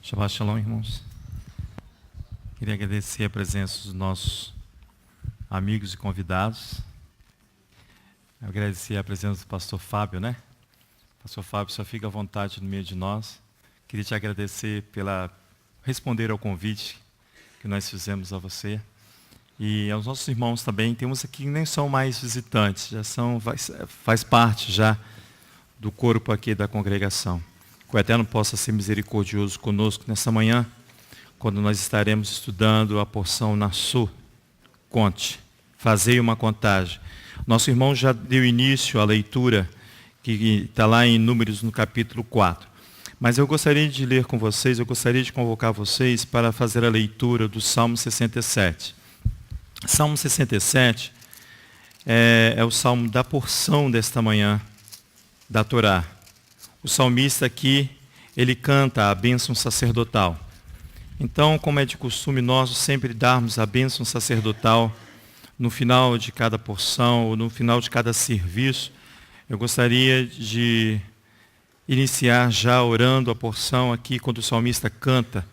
Shabbat Shalom, irmãos. Queria agradecer a presença dos nossos amigos e convidados. Agradecer a presença do pastor Fábio, né? Pastor Fábio, só fica à vontade no meio de nós. Queria te agradecer pela responder ao convite que nós fizemos a você. E aos nossos irmãos também, temos aqui que nem são mais visitantes, já são, faz parte já do corpo aqui da congregação. Que o Eterno possa ser misericordioso conosco nessa manhã, quando nós estaremos estudando a porção Nassau. Conte, fazei uma contagem. Nosso irmão já deu início à leitura, que está lá em Números, no capítulo 4. Mas eu gostaria de ler com vocês, eu gostaria de convocar vocês para fazer a leitura do Salmo 67. Salmo 67 é o salmo da porção desta manhã da Torá. O salmista aqui, ele canta a bênção sacerdotal. Então, como é de costume nós sempre darmos a bênção sacerdotal no final de cada porção, ou no final de cada serviço, eu gostaria de iniciar já orando a porção aqui, quando o salmista canta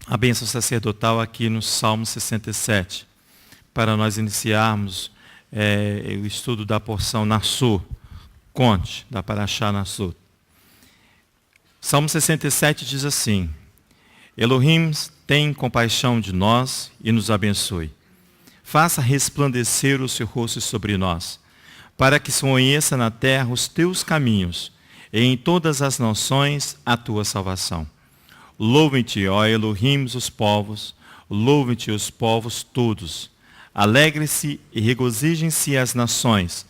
a bênção sacerdotal aqui no Salmo 67, para nós iniciarmos o estudo da porção Nassau. Conte, da Parashá Nassau. Salmo 67 diz assim: Elohim, tem compaixão de nós e nos abençoe. Faça resplandecer o seu rosto sobre nós, para que se conheça na terra os teus caminhos, e em todas as nações a tua salvação. Louvem-te, ó Elohim, os povos, louvem-te os povos todos. Alegre-se e regozijem-se as nações,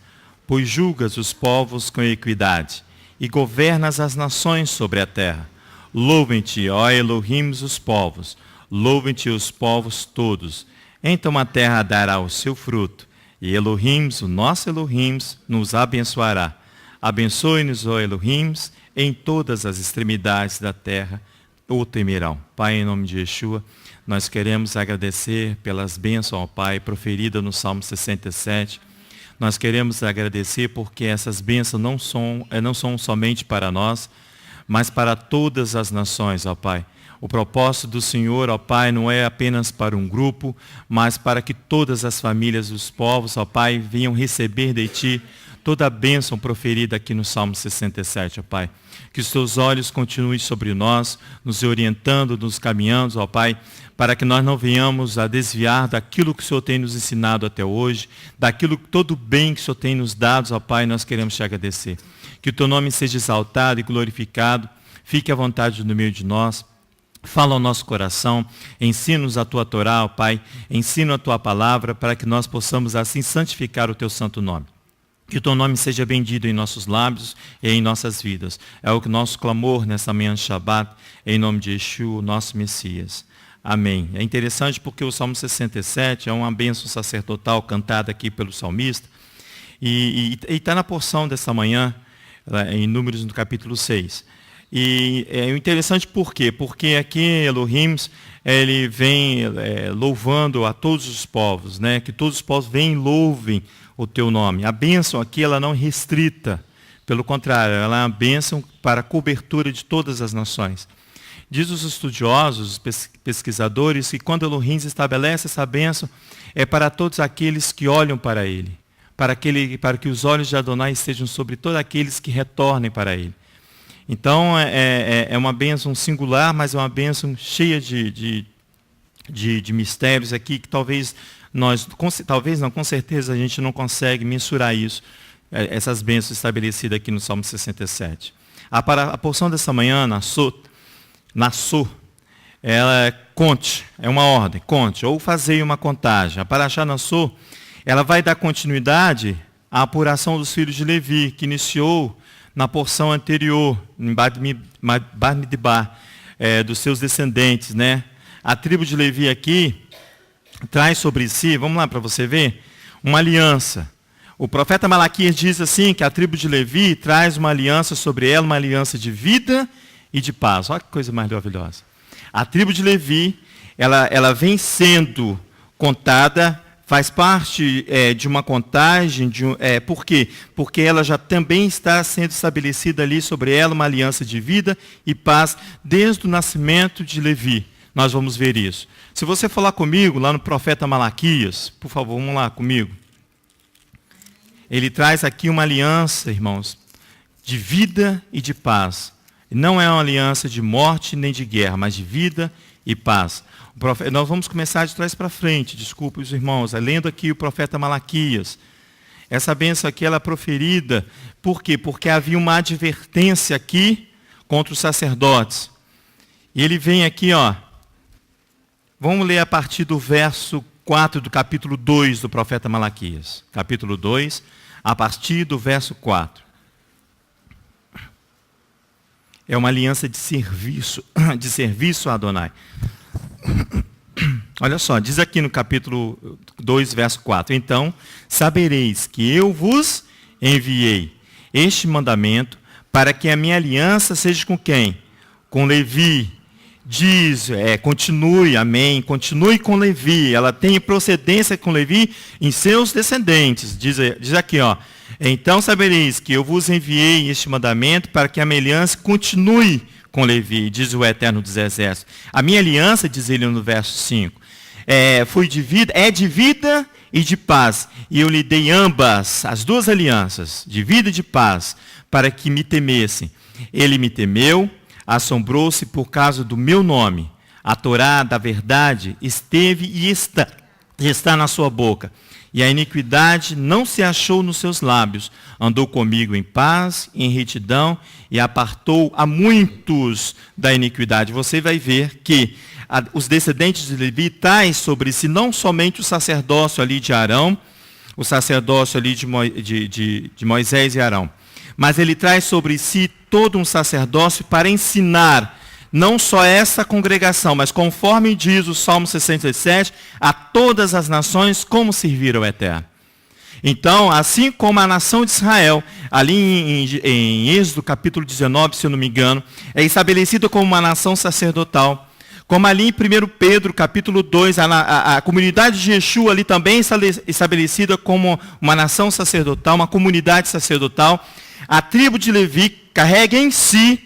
pois julgas os povos com equidade e governas as nações sobre a terra. Louvem-te, ó Elohim, os povos, louvem-te os povos todos. Então a terra dará o seu fruto, e Elohim, o nosso Elohim, nos abençoará. Abençoe-nos, ó Elohim, em todas as extremidades da terra o temerão. Pai, em nome de Yeshua, nós queremos agradecer pelas bênçãos, ó Pai, proferidas no Salmo 67. Nós queremos agradecer porque essas bênçãos não são somente para nós, mas para todas as nações, ó Pai. O propósito do Senhor, ó Pai, não é apenas para um grupo, mas para que todas as famílias dos povos, ó Pai, venham receber de Ti toda a bênção proferida aqui no Salmo 67, ó Pai. Que os Teus olhos continuem sobre nós, nos orientando, nos caminhando, ó Pai, para que nós não venhamos a desviar daquilo que o Senhor tem nos ensinado até hoje, daquilo, todo o bem que o Senhor tem nos dado, ó Pai, nós queremos Te agradecer. Que o Teu nome seja exaltado e glorificado, fique à vontade no meio de nós. Fala ao nosso coração, ensina-nos a Tua Torá, ó Pai, ensina a Tua palavra, para que nós possamos assim santificar o Teu santo nome. Que o Teu nome seja bendito em nossos lábios e em nossas vidas. É o nosso clamor nessa manhã de Shabbat, em nome de Yeshua, nosso Messias. Amém. É interessante porque o Salmo 67 é uma bênção sacerdotal cantada aqui pelo salmista. E está na porção dessa manhã, em Números, no capítulo 6. E é interessante por quê? Porque aqui Elohim, ele vem louvando a todos os povos, né? Que todos os povos venham e louvem o Teu nome. A bênção aqui, ela não é restrita, pelo contrário, ela é uma bênção para a cobertura de todas as nações. Diz os estudiosos, os pesquisadores, que quando Elohim estabelece essa bênção, é para todos aqueles que olham para Ele, para que os olhos de Adonai estejam sobre todos aqueles que retornem para Ele. Então, é uma bênção singular, mas é uma bênção cheia de mistérios aqui, que talvez não, com certeza a gente não consegue mensurar isso, essas bênçãos estabelecidas aqui no Salmo 67. A porção dessa manhã, Nassau, ela conte, é uma ordem, conte, ou fazei uma contagem. A Parashá Nassau, ela vai dar continuidade à apuração dos filhos de Levi, que iniciou na porção anterior, em Bar Midbar, dos seus descendentes, né? A tribo de Levi aqui traz sobre si, vamos lá para você ver, uma aliança. O profeta Malaquias diz assim, que a tribo de Levi traz uma aliança sobre ela, uma aliança de vida e de paz. Olha que coisa maravilhosa. A tribo de Levi, ela vem sendo contada, faz parte de uma contagem, por quê? Porque ela já também está sendo estabelecida ali sobre ela uma aliança de vida e paz desde o nascimento de Levi. Nós vamos ver isso. Se você falar comigo lá no profeta Malaquias, por favor, vamos lá comigo. Ele traz aqui uma aliança, irmãos, de vida e de paz. Não é uma aliança de morte nem de guerra, mas de vida e paz. Nós vamos começar de trás para frente, desculpe os irmãos, lendo aqui o profeta Malaquias. Essa bênção aqui ela é proferida, por quê? Porque havia uma advertência aqui contra os sacerdotes. E ele vem aqui, vamos ler a partir do verso 4 do capítulo 2 do profeta Malaquias. Capítulo 2, a partir do verso 4. É uma aliança de serviço a Adonai. Olha só, diz aqui no capítulo 2, verso 4. Então, sabereis que eu vos enviei este mandamento para que a minha aliança seja com quem? Com Levi. Diz, continue, amém, continue com Levi. Ela tem procedência com Levi em seus descendentes. Diz aqui, então sabereis que eu vos enviei este mandamento para que a minha aliança continue com Levi, diz o Eterno dos Exércitos. A minha aliança, diz ele no verso 5, foi de vida e de paz. E eu lhe dei ambas, as duas alianças, de vida e de paz, para que me temessem. Ele me temeu, assombrou-se por causa do meu nome. A Torá da verdade esteve e está na sua boca. E a iniquidade não se achou nos seus lábios. Andou comigo em paz, em retidão, e apartou a muitos da iniquidade. Você vai ver que os descendentes de Levi têm sobre si não somente o sacerdócio ali de Arão, o sacerdócio ali de Moisés e Arão, mas ele traz sobre si todo um sacerdócio para ensinar não só essa congregação, mas conforme diz o Salmo 67, a todas as nações como servir ao Eterno. Então, assim como a nação de Israel, ali em Êxodo capítulo 19, se eu não me engano, é estabelecida como uma nação sacerdotal, como ali em 1 Pedro capítulo 2, a comunidade de Yeshua ali também estabelecida como uma nação sacerdotal, uma comunidade sacerdotal, a tribo de Levi carrega em si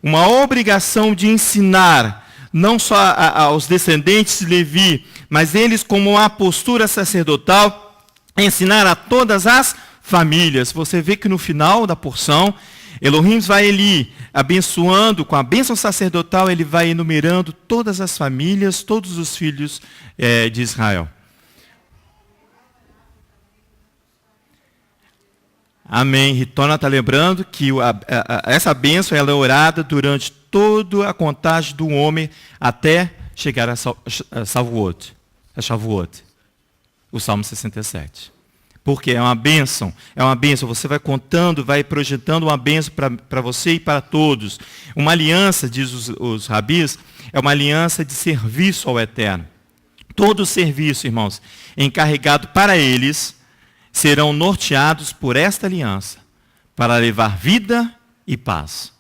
uma obrigação de ensinar, não só aos descendentes de Levi, mas eles como uma postura sacerdotal, ensinar a todas as famílias. Você vê que no final da porção, Elohim vai ali abençoando, com a bênção sacerdotal, ele vai enumerando todas as famílias, todos os filhos de Israel. Amém. Ritona está lembrando que essa bênção ela é orada durante toda a contagem do homem até chegar a Shavuot, o Salmo 67. Porque é uma bênção, você vai contando, vai projetando uma bênção para você e para todos. Uma aliança, diz os rabis, é uma aliança de serviço ao Eterno. Todo serviço, irmãos, encarregado para eles, serão norteados por esta aliança, para levar vida e paz.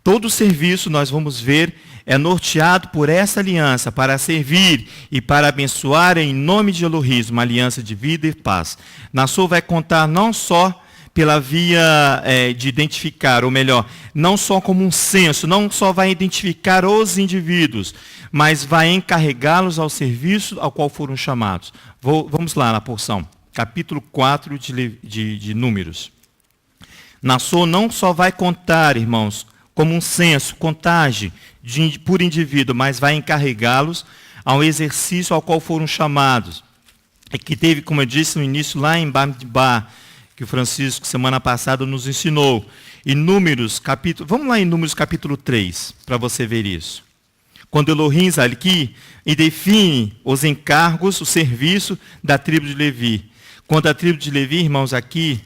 Todo serviço, nós vamos ver, é norteado por essa aliança, para servir e para abençoar em nome de Elohim, uma aliança de vida e paz. Nassau vai contar não só pela via de identificar, ou melhor, não só como um censo, não só vai identificar os indivíduos, mas vai encarregá-los ao serviço ao qual foram chamados. Vamos lá na porção. Capítulo 4 de Números. Nassau não só vai contar, irmãos, como um censo, contagem por indivíduo, mas vai encarregá-los ao exercício ao qual foram chamados. E que teve, como eu disse no início, lá em Bamidbar, que o Francisco, semana passada, nos ensinou. Em Números, vamos lá em Números capítulo 3, para você ver isso. Quando Elohim aqui define os encargos, o serviço da tribo de Levi. Quando a tribo de Levi, irmãos, aqui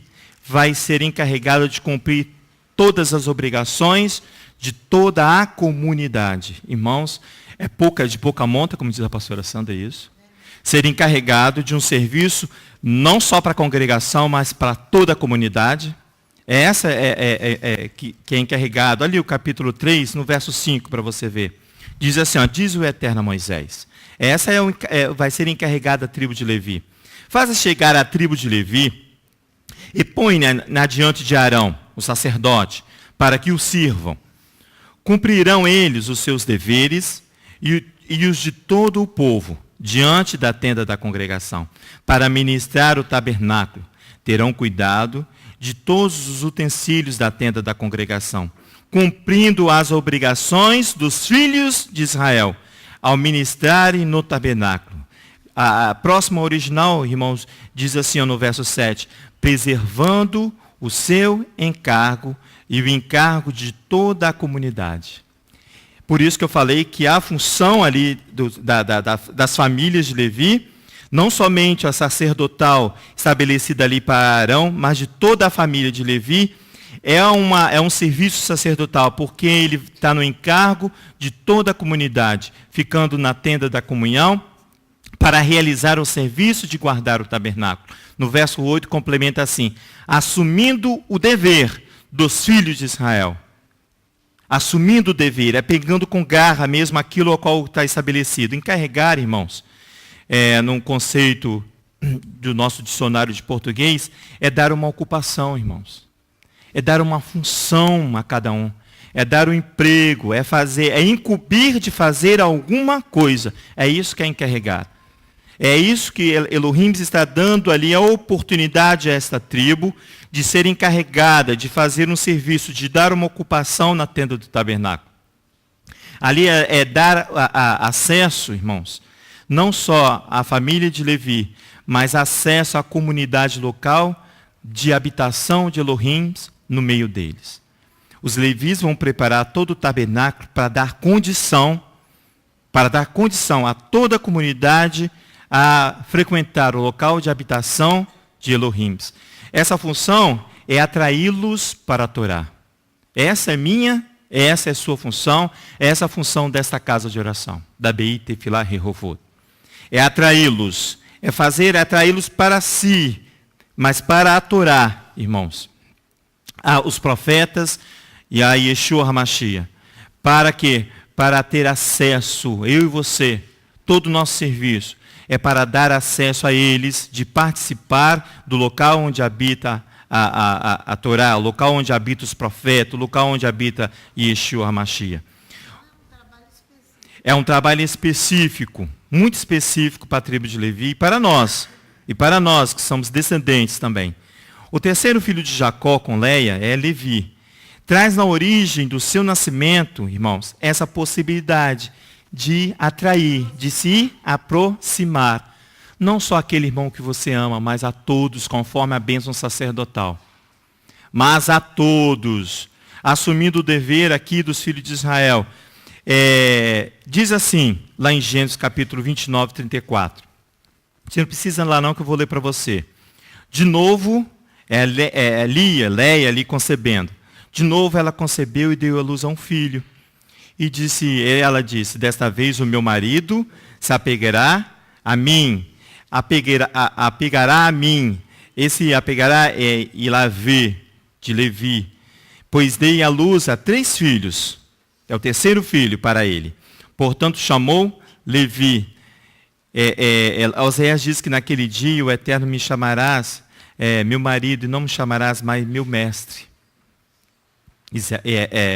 vai ser encarregada de cumprir todas as obrigações de toda a comunidade. Irmãos, de pouca monta, como diz a pastora Sandra, é isso. Ser encarregado de um serviço não só para a congregação, mas para toda a comunidade. Essa que é encarregado. Ali o capítulo 3, no verso 5, para você ver. Diz assim, diz o Eterno a Moisés. Essa vai ser encarregada a tribo de Levi. Faça chegar a tribo de Levi e põe-na diante de Arão, o sacerdote, para que o sirvam. Cumprirão eles os seus deveres e os de todo o povo, diante da tenda da congregação, para ministrar o tabernáculo. Terão cuidado de todos os utensílios da tenda da congregação, cumprindo as obrigações dos filhos de Israel, ao ministrarem no tabernáculo. A próxima original, irmãos, diz assim no verso 7, preservando o seu encargo e o encargo de toda a comunidade. Por isso que eu falei que a função ali das famílias de Levi, não somente a sacerdotal estabelecida ali para Arão, mas de toda a família de Levi, é um serviço sacerdotal, porque ele está no encargo de toda a comunidade, ficando na tenda da comunhão, para realizar o serviço de guardar o tabernáculo. No verso 8 complementa assim, assumindo o dever dos filhos de Israel. Assumindo o dever, pegando com garra mesmo aquilo ao qual está estabelecido. Encarregar, irmãos, num conceito do nosso dicionário de português, é dar uma ocupação, irmãos. É dar uma função a cada um. É dar um emprego, é incumbir de fazer alguma coisa. É isso que é encarregar. É isso que Elohim está dando ali a oportunidade a esta tribo de ser encarregada, de fazer um serviço, de dar uma ocupação na tenda do tabernáculo. Ali é dar acesso, irmãos, não só à família de Levi, mas acesso à comunidade local de habitação de Elohim no meio deles. Os levis vão preparar todo o tabernáculo para dar condição a toda a comunidade a frequentar o local de habitação de Elohim. Essa função é atraí-los para a Torá. Essa é minha, essa é a sua função, essa é a função desta casa de oração, da Beit Tefillah Rehovot. É atraí-los, é atraí-los para si, mas para a Torá, irmãos. Os profetas e a Yeshua HaMashiach. Para quê? Para ter acesso, eu e você, todo o nosso serviço, é para dar acesso a eles, de participar do local onde habita a Torá, o local onde habita os profetas, o local onde habita Yeshua HaMashiach. É um trabalho específico, muito específico para a tribo de Levi e para nós que somos descendentes também. O terceiro filho de Jacó com Leia é Levi. Traz na origem do seu nascimento, irmãos, essa possibilidade de atrair, de se aproximar. Não só aquele irmão que você ama, mas a todos, conforme a bênção sacerdotal. Mas a todos, assumindo o dever aqui dos filhos de Israel. Diz assim, lá em Gênesis capítulo 29, 34. Você não precisa ir lá não, que eu vou ler para você. De novo, Leia ali concebendo. De novo ela concebeu e deu à luz a um filho. E ela disse, desta vez o meu marido se apegará a mim, apegará a mim. Esse apegará é Ilavé, de Levi, pois dei à luz a 3 filhos. É o terceiro filho para ele. Portanto, chamou Levi. Oséias diz que naquele dia o Eterno me chamarás meu marido e não me chamarás mais meu mestre.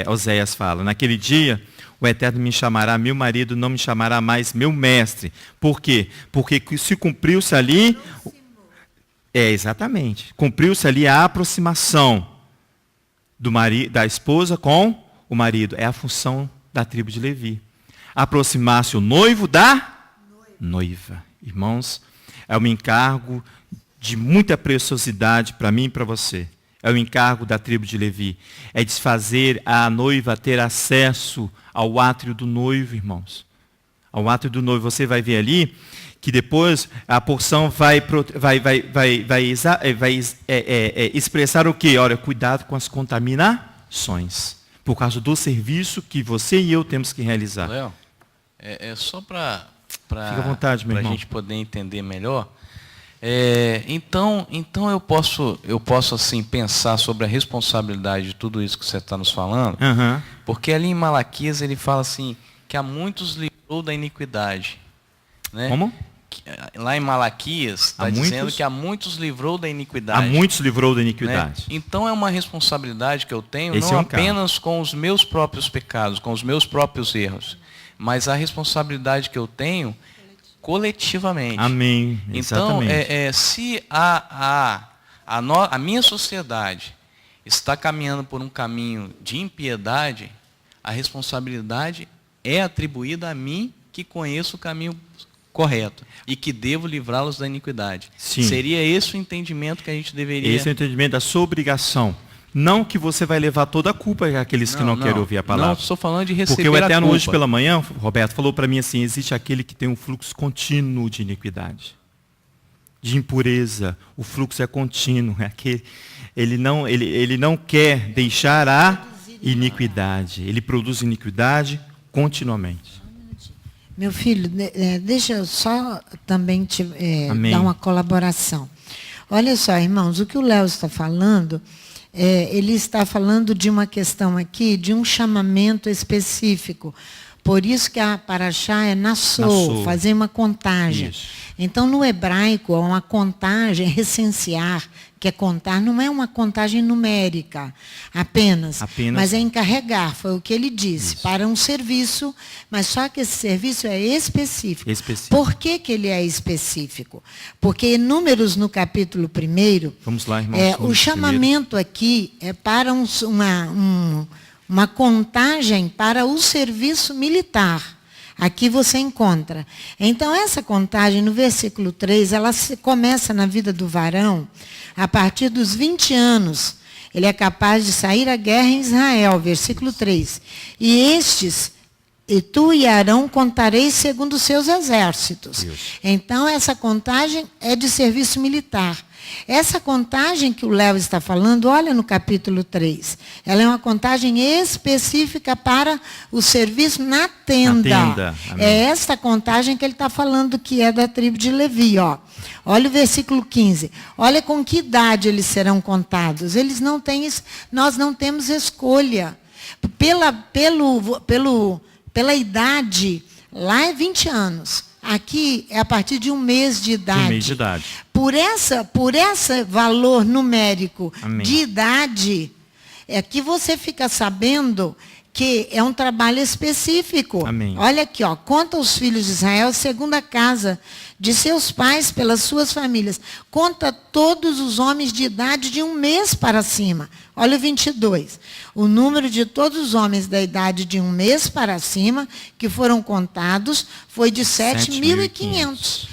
Oséias fala, naquele dia o Eterno me chamará meu marido, não me chamará mais meu mestre. Por quê? Porque se cumpriu-se ali, exatamente, cumpriu-se ali a aproximação da esposa com o marido. É a função da tribo de Levi. Aproximar-se o noivo da noiva. Irmãos, é um encargo de muita preciosidade para mim e para você. É o encargo da tribo de Levi. É de fazer a noiva ter acesso ao átrio do noivo, irmãos. Ao átrio do noivo. Você vai ver ali que depois a porção vai expressar o quê? Olha, cuidado com as contaminações. Por causa do serviço que você e eu temos que realizar. Léo, só para fica à vontade, meu irmão. A gente poder entender melhor. Então eu posso assim pensar sobre a responsabilidade de tudo isso que você está nos falando, porque ali em Malaquias ele fala assim que a muitos livrou da iniquidade, né? Como? lá em Malaquias, está dizendo que há muitos livrou da iniquidade. Há muitos livrou da iniquidade. Né? Então é uma responsabilidade que eu tenho, Esse não é apenas com os meus próprios pecados, com os meus próprios erros, mas a responsabilidade que eu tenho coletivamente. Amém. Então, Exatamente. se a minha sociedade está caminhando por um caminho de impiedade, a responsabilidade é atribuída a mim, que conheço o caminho correto e que devo livrá-los da iniquidade. Sim. Seria esse o entendimento que a gente deveria... Esse é o entendimento da sua obrigação. Não que você vai levar toda a culpa àqueles que não querem ouvir a palavra. Não, estou falando de receber a culpa. Porque o Eterno hoje pela manhã, Roberto, falou para mim assim, existe aquele que tem um fluxo contínuo de iniquidade, de impureza. O fluxo é contínuo. É aquele, ele não quer deixar a iniquidade. Ele produz iniquidade continuamente. Meu filho, deixa eu só também dar uma colaboração. Olha só, irmãos, o que o Léo está falando... ele está falando de uma questão aqui, de um chamamento específico. Por isso que a paraxá é nassou, fazer uma contagem. Isso. Então, no hebraico, uma contagem, recensear, que é contar, não é uma contagem numérica apenas. Mas é encarregar, foi o que ele disse, para um serviço, mas só que esse serviço é específico. Por que ele é específico? Porque Números, no capítulo 1, vamos lá, irmãos, o chamamento aqui é para uma contagem para o serviço militar. Aqui você encontra. Então, essa contagem, no versículo 3, ela começa na vida do varão a partir dos 20 anos. Ele é capaz de sair à guerra em Israel, versículo 3. E tu e Arão contareis segundo os seus exércitos. Isso. Então, essa contagem é de serviço militar. Essa contagem que o Léo está falando, olha no capítulo 3. Ela é uma contagem específica para o serviço na tenda. É esta contagem que ele está falando, que é da tribo de Levi. Olha o versículo 15. Olha com que idade eles serão contados. Eles não têm, nós não temos escolha. Pela idade, lá é 20 anos. Aqui é a partir de um mês de idade. Um mês de idade. Por esse valor numérico de idade, é que você fica sabendo que é um trabalho específico. Amém. Olha aqui, conta os filhos de Israel segundo a casa de seus pais pelas suas famílias. Conta todos os homens de idade de um mês para cima. Olha o 22. O número de todos os homens da idade de um mês para cima que foram contados foi de 7.500.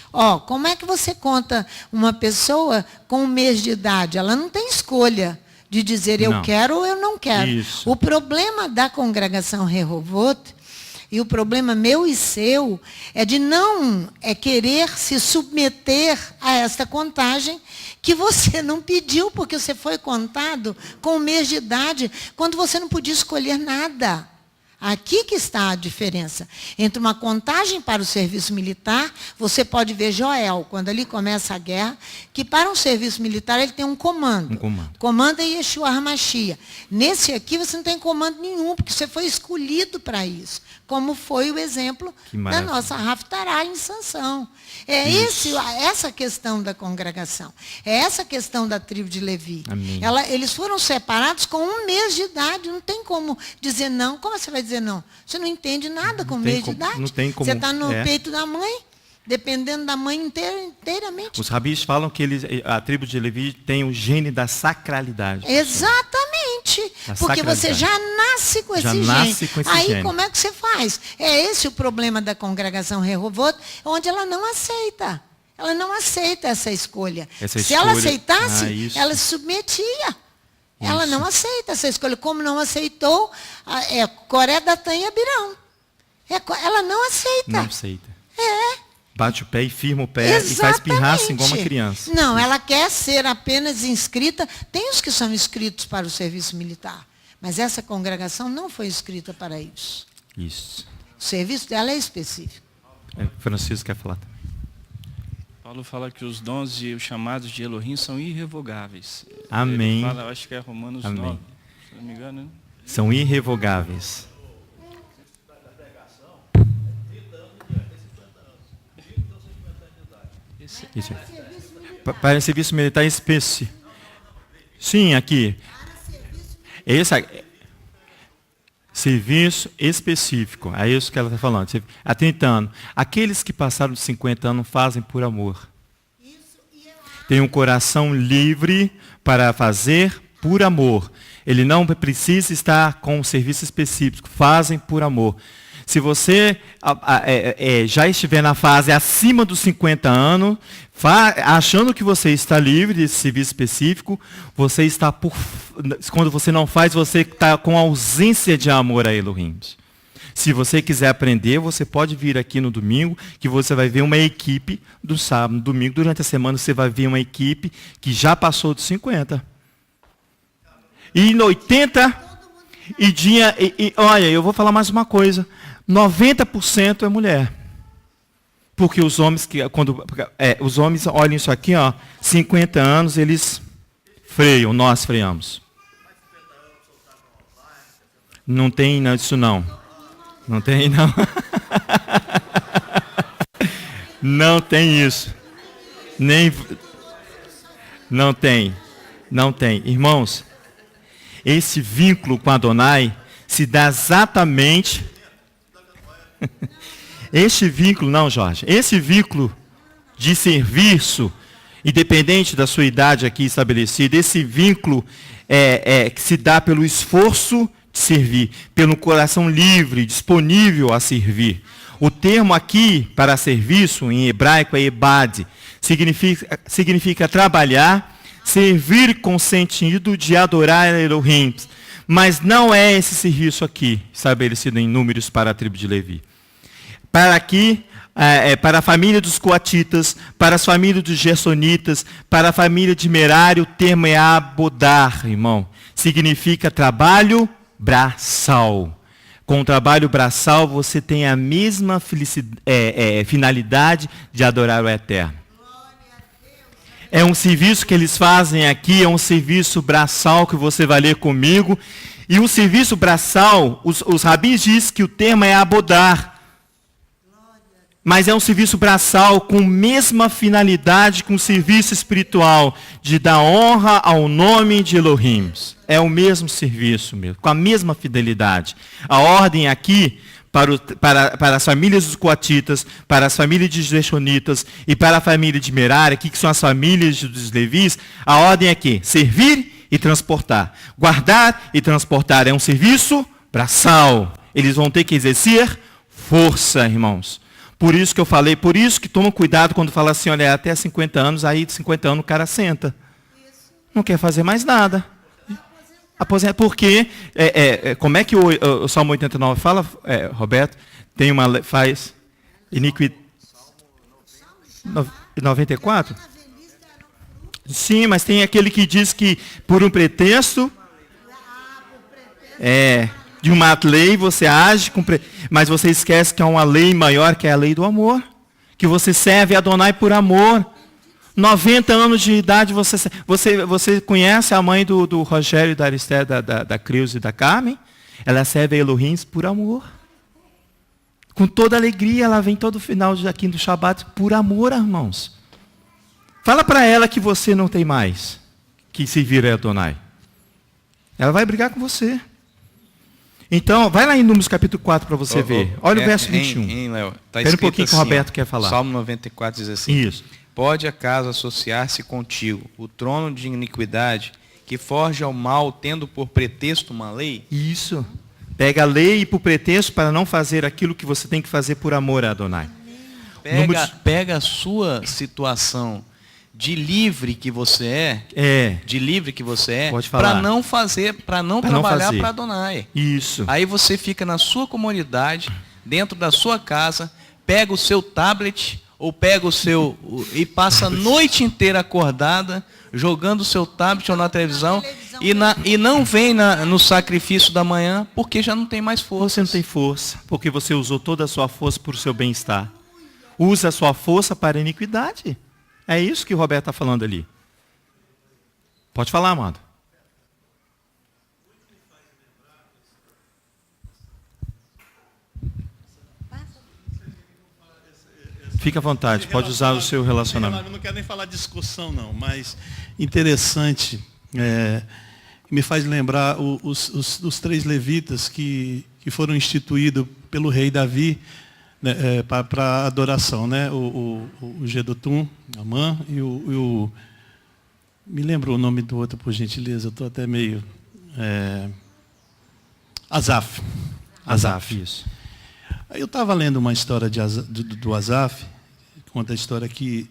Como é que você conta uma pessoa com um mês de idade? Ela não tem escolha de dizer eu quero ou eu não quero. Isso. O problema da congregação Rehovot, e o problema meu e seu, é de não querer se submeter a esta contagem que você não pediu, porque você foi contado com um mês de idade, quando você não podia escolher nada. Aqui que está a diferença. Entre uma contagem para o serviço militar, você pode ver Joel, quando ali começa a guerra, que para um serviço militar ele tem um comando. Comando é Yeshua HaMashiach. Nesse aqui você não tem comando nenhum, porque você foi escolhido para isso. Como foi o exemplo da nossa Haftarah em Sansão. Essa questão da congregação. É essa questão da tribo de Levi. Eles foram separados com um mês de idade. Não tem como dizer não. Como você vai dizer não? Você não entende nada com um mês de idade. Não tem como, você está no peito da mãe, dependendo da mãe inteiramente. Os rabis falam que a tribo de Levi tem o gene da sacralidade. Exatamente. Porque você já nasce com esse gene. Aí como é que você faz? É esse o problema da congregação Rehovot, onde ela não aceita. Ela não aceita essa escolha. Se ela aceitasse, ela se submetia. Ela não aceita essa escolha. Como não aceitou Coré, Datã e Abirão. Ela não aceita. Não aceita. Bate o pé e firma o pé. Exatamente. E faz pirraça igual uma criança. Não, ela quer ser apenas inscrita. Tem os que são inscritos para o serviço militar. Mas essa congregação não foi inscrita para isso. Isso. O serviço dela é específico. Francisco quer falar também. Paulo fala que os dons e os chamados de Elohim são irrevogáveis. Amém. Ele fala, acho que é Romanos 9, se não me engano. Né? São irrevogáveis. Isso. Para serviço militar específico. Sim, aqui. Serviço específico. É isso que ela está falando. Há 30 anos. Aqueles que passaram de 50 anos fazem por amor. Tem um coração livre para fazer por amor. Ele não precisa estar com um serviço específico. Fazem por amor. Se você já estiver na fase acima dos 50 anos, achando que você está livre desse serviço específico, você está quando você não faz, você está com ausência de amor a Elohim. Se você quiser aprender, você pode vir aqui no domingo, que você vai ver uma equipe do sábado, no domingo, durante a semana, você vai ver uma equipe que já passou dos 50. E em 80, olha, eu vou falar mais uma coisa. 90% é mulher. Porque os homens, os homens olham isso aqui, 50 anos, eles freiam, nós freamos. Não tem isso não. Não tem não. Não tem isso. Não tem. Não tem. Irmãos, esse vínculo com Adonai se dá exatamente... Esse vínculo de serviço, independente da sua idade aqui estabelecida, esse vínculo que se dá pelo esforço de servir, pelo coração livre, disponível a servir. O termo aqui para serviço, em hebraico, é ebad, significa trabalhar, servir com sentido de adorar a Elohim. Mas não é esse serviço aqui, estabelecido em números para a tribo de Levi. Para a família dos coatitas, para as famílias dos gersonitas, para a família de Merari, o termo é abodar, irmão. Significa trabalho braçal. Com o trabalho braçal, você tem a mesma finalidade de adorar o Eterno. É um serviço que eles fazem aqui, é um serviço braçal que você vai ler comigo. E o serviço braçal, os rabis dizem que o termo é abodar. Mas é um serviço braçal com a mesma finalidade com o serviço espiritual, de dar honra ao nome de Elohim. É o mesmo serviço mesmo, com a mesma fidelidade. A ordem aqui, para as famílias dos coatitas, para as famílias de Gershonitas e para a família de Merari, aqui que são as famílias dos Levis, a ordem é aqui, servir e transportar. Guardar e transportar é um serviço braçal. Eles vão ter que exercer força, irmãos. Por isso que eu falei, por isso que toma cuidado quando fala assim, olha, até 50 anos, aí de 50 anos o cara senta. Não quer fazer mais nada. Aposenta, porque, como é que o Salmo 89 fala, Roberto? Tem uma, faz iniquidade. 94? Sim, mas tem aquele que diz que por um pretexto, de uma lei você age, mas você esquece que há uma lei maior, que é a lei do amor. Que você serve a Adonai por amor. 90 anos de idade, você conhece a mãe do Rogério e da Aristé, da Creuza e da Carmen? Ela serve a Elohim por amor. Com toda alegria, ela vem todo final aqui do Shabat por amor, irmãos. Fala para ela que você não tem mais que servir a Adonai. Ela vai brigar com você. Então, vai lá em Números capítulo 4 para você ver. Olha o verso 21. Léo, tá espera um pouquinho assim, que o Roberto quer falar. Salmo 94 diz assim. Isso. Pode acaso associar-se contigo o trono de iniquidade que forja o mal tendo por pretexto uma lei? Isso. Pega a lei por pretexto para não fazer aquilo que você tem que fazer por amor a Adonai. Pega a sua situação de livre que você Pode falar. para não fazer, para não trabalhar para Adonai. Isso. Aí você fica na sua comodidade, dentro da sua casa, pega o seu tablet ou pega e passa a noite inteira acordada jogando o seu tablet ou na televisão e não vem no sacrifício da manhã porque já não tem mais força. Você não tem força, porque você usou toda a sua força para o seu bem-estar. Usa a sua força para a iniquidade. É isso que o Roberto está falando ali. Pode falar, amado. Fique à vontade, pode usar o seu relacionamento. Eu não quero nem falar de discussão, não, mas interessante, me faz lembrar os 3 levitas que foram instituídos pelo rei Davi, né, para adoração, né? O Gedutum, Amã e o... Me lembra o nome do outro, por gentileza, eu estou até meio... Asaf. Isso. Aí eu estava lendo uma história do Asaf, conta a história que,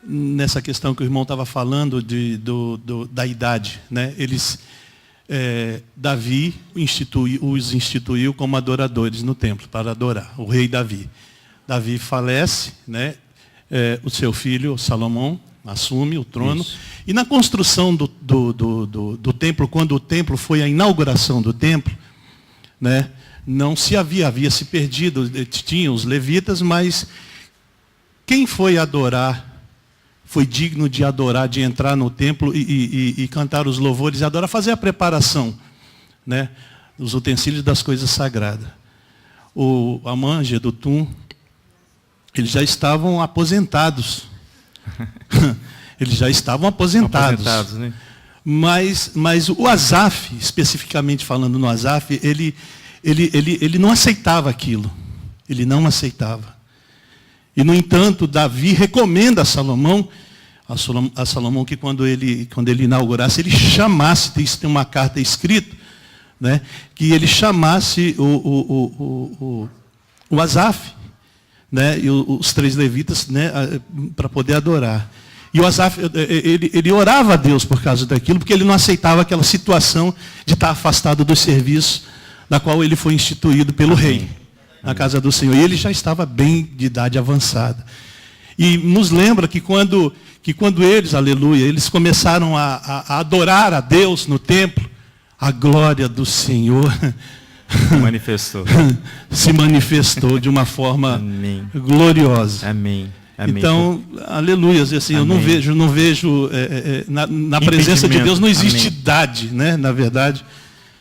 nessa questão que o irmão estava falando da idade, né? Davi os instituiu como adoradores no templo, para adorar, o rei Davi. Davi falece, né? O seu filho, Salomão, assume o trono. Isso. E na construção do templo, quando o templo foi a inauguração do templo, né? Não se havia se perdido, tinha os levitas, mas quem foi adorar, foi digno de adorar, de entrar no templo e cantar os louvores, e adorar, fazer a preparação, né, dos utensílios das coisas sagradas. O Amã, Gedutum, eles já estavam aposentados. Eles já estavam aposentados, né? Mas o Asaf, especificamente falando no Asaf, ele não aceitava aquilo. Ele não aceitava. E, no entanto, Davi recomenda a Salomão que quando ele inaugurasse, ele chamasse, tem uma carta escrita, né, que ele chamasse o Asaf, né, e os 3 levitas, né, para poder adorar. E o Asaf, ele orava a Deus por causa daquilo, porque ele não aceitava aquela situação de estar afastado do serviço da qual ele foi instituído pelo rei, na casa do Senhor. E ele já estava bem de idade avançada. E nos lembra que quando eles, aleluia, eles começaram a adorar a Deus no templo, a glória do Senhor se manifestou de uma forma gloriosa. Amém. Amém. Então, aleluia, assim, eu não vejo na presença de Deus não existe idade, né? Na verdade,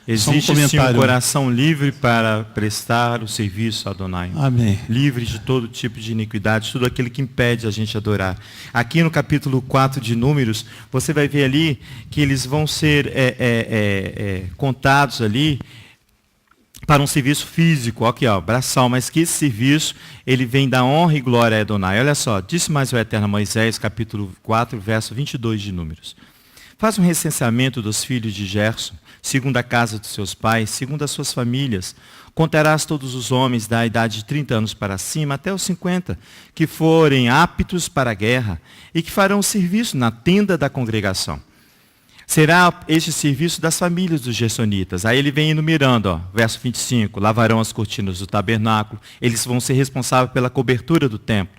existe sim um coração livre para prestar o serviço a Adonai. Amém. Livre de todo tipo de iniquidade, tudo aquilo que impede a gente adorar. Aqui no capítulo 4 de Números, você vai ver ali que eles vão ser contados ali para um serviço físico, aqui ó, braçal, mas que esse serviço, ele vem da honra e glória a Adonai. Olha só, disse mais o Eterno a Moisés, capítulo 4, verso 22 de Números. Faz um recenseamento dos filhos de Gerson, segundo a casa dos seus pais, segundo as suas famílias. Contarás todos os homens da idade de 30 anos para cima, até os 50, que forem aptos para a guerra e que farão serviço na tenda da congregação. Será este serviço das famílias dos gersonitas. Aí ele vem enumerando, ó, verso 25, lavarão as cortinas do tabernáculo, eles vão ser responsáveis pela cobertura do templo.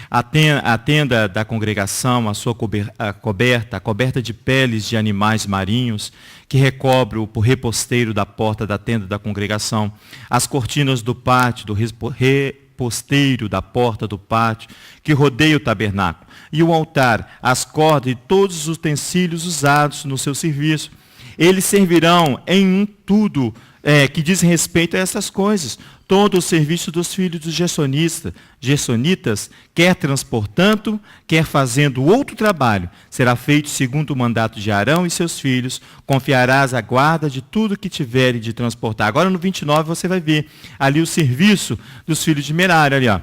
A tenda da congregação, a sua coberta de peles de animais marinhos, que recobre o reposteiro da porta da tenda da congregação, as cortinas do pátio, do reposteiro da porta do pátio, que rodeia o tabernáculo, e o altar, as cordas e todos os utensílios usados no seu serviço. Eles servirão em tudo que diz respeito a essas coisas. Todo o serviço dos filhos dos gersonitas, quer transportando, quer fazendo outro trabalho, será feito segundo o mandato de Arão e seus filhos. Confiarás a guarda de tudo que tiverem de transportar. Agora no 29 você vai ver ali o serviço dos filhos de Merari, ali, ó.